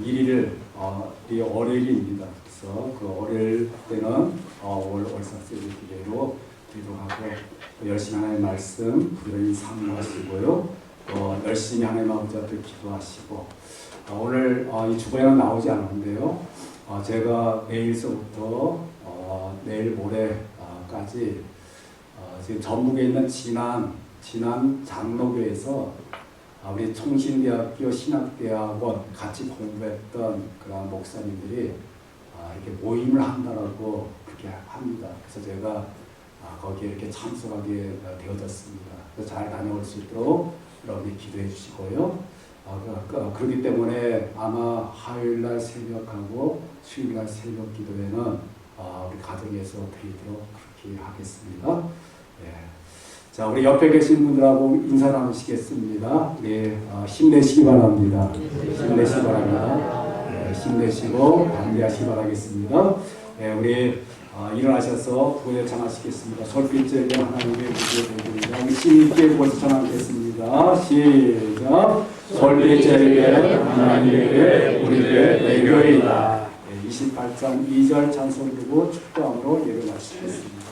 1일을 월요일입니다. 그래서 그 월요일 때는 월삭세 기도로 기도하고 또 열심히 하나님의 말씀 부지런히 사모하시고요. 또 열심히 하나님 아버지 앞에 기도하시고 오늘 이 주보에는 나오지 않았는데요. 제가 내일서부터 내일 모레까지 지금 전북에 있는 진안 장로교에서 우리 총신대학교 신학대학원 같이 공부했던 그런 목사님들이 이렇게 모임을 한다라고 그렇게 합니다. 그래서 제가 거기에 이렇게 참석하게 되어졌습니다. 그래서 잘 다녀올 수 있도록 여러분이 기도해 주시고요. 그렇기 때문에 아마 화요일날 새벽하고 수요일날 새벽 기도회는 우리 가정에서 드리도록 그렇게 하겠습니다. 자, 우리 옆에 계신 분들하고 인사 나누시겠습니다. 힘내시기 바랍니다. 힘내시기 바랍니다. 힘내시고 담대하시기 바라겠습니다. 우리 일어나셔서 구호에 청하시겠습니다. 솔빛제에 하나님의 구주에 드립니다. 우리 힘있게 구호에 청하겠습니다. 시작. 솔빛제에 하나님에게 우리에게 내려이다. 28장 2절 찬송 부르고 축도함으로 예를 마치겠습니다.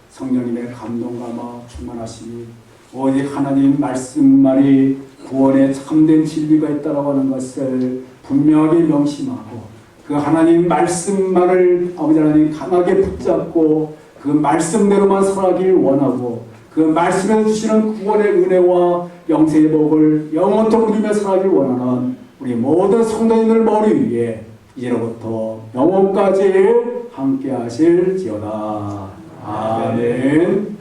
성령님의 감동감화 충만하시니 오직 하나님 말씀만이 구원의 참된 진리가 있다고 하는 것을 분명히 명심하고 그 하나님 말씀만을 아버지 하나님 강하게 붙잡고 그 말씀대로만 살아가길 원하고 그 말씀에서 주시는 구원의 은혜와 영생의 복을 영원토록 누리며 살아가길 원하는 우리 모든 성도님들 머리 위에 이제로부터 영원까지 함께 하실지어다. 아멘.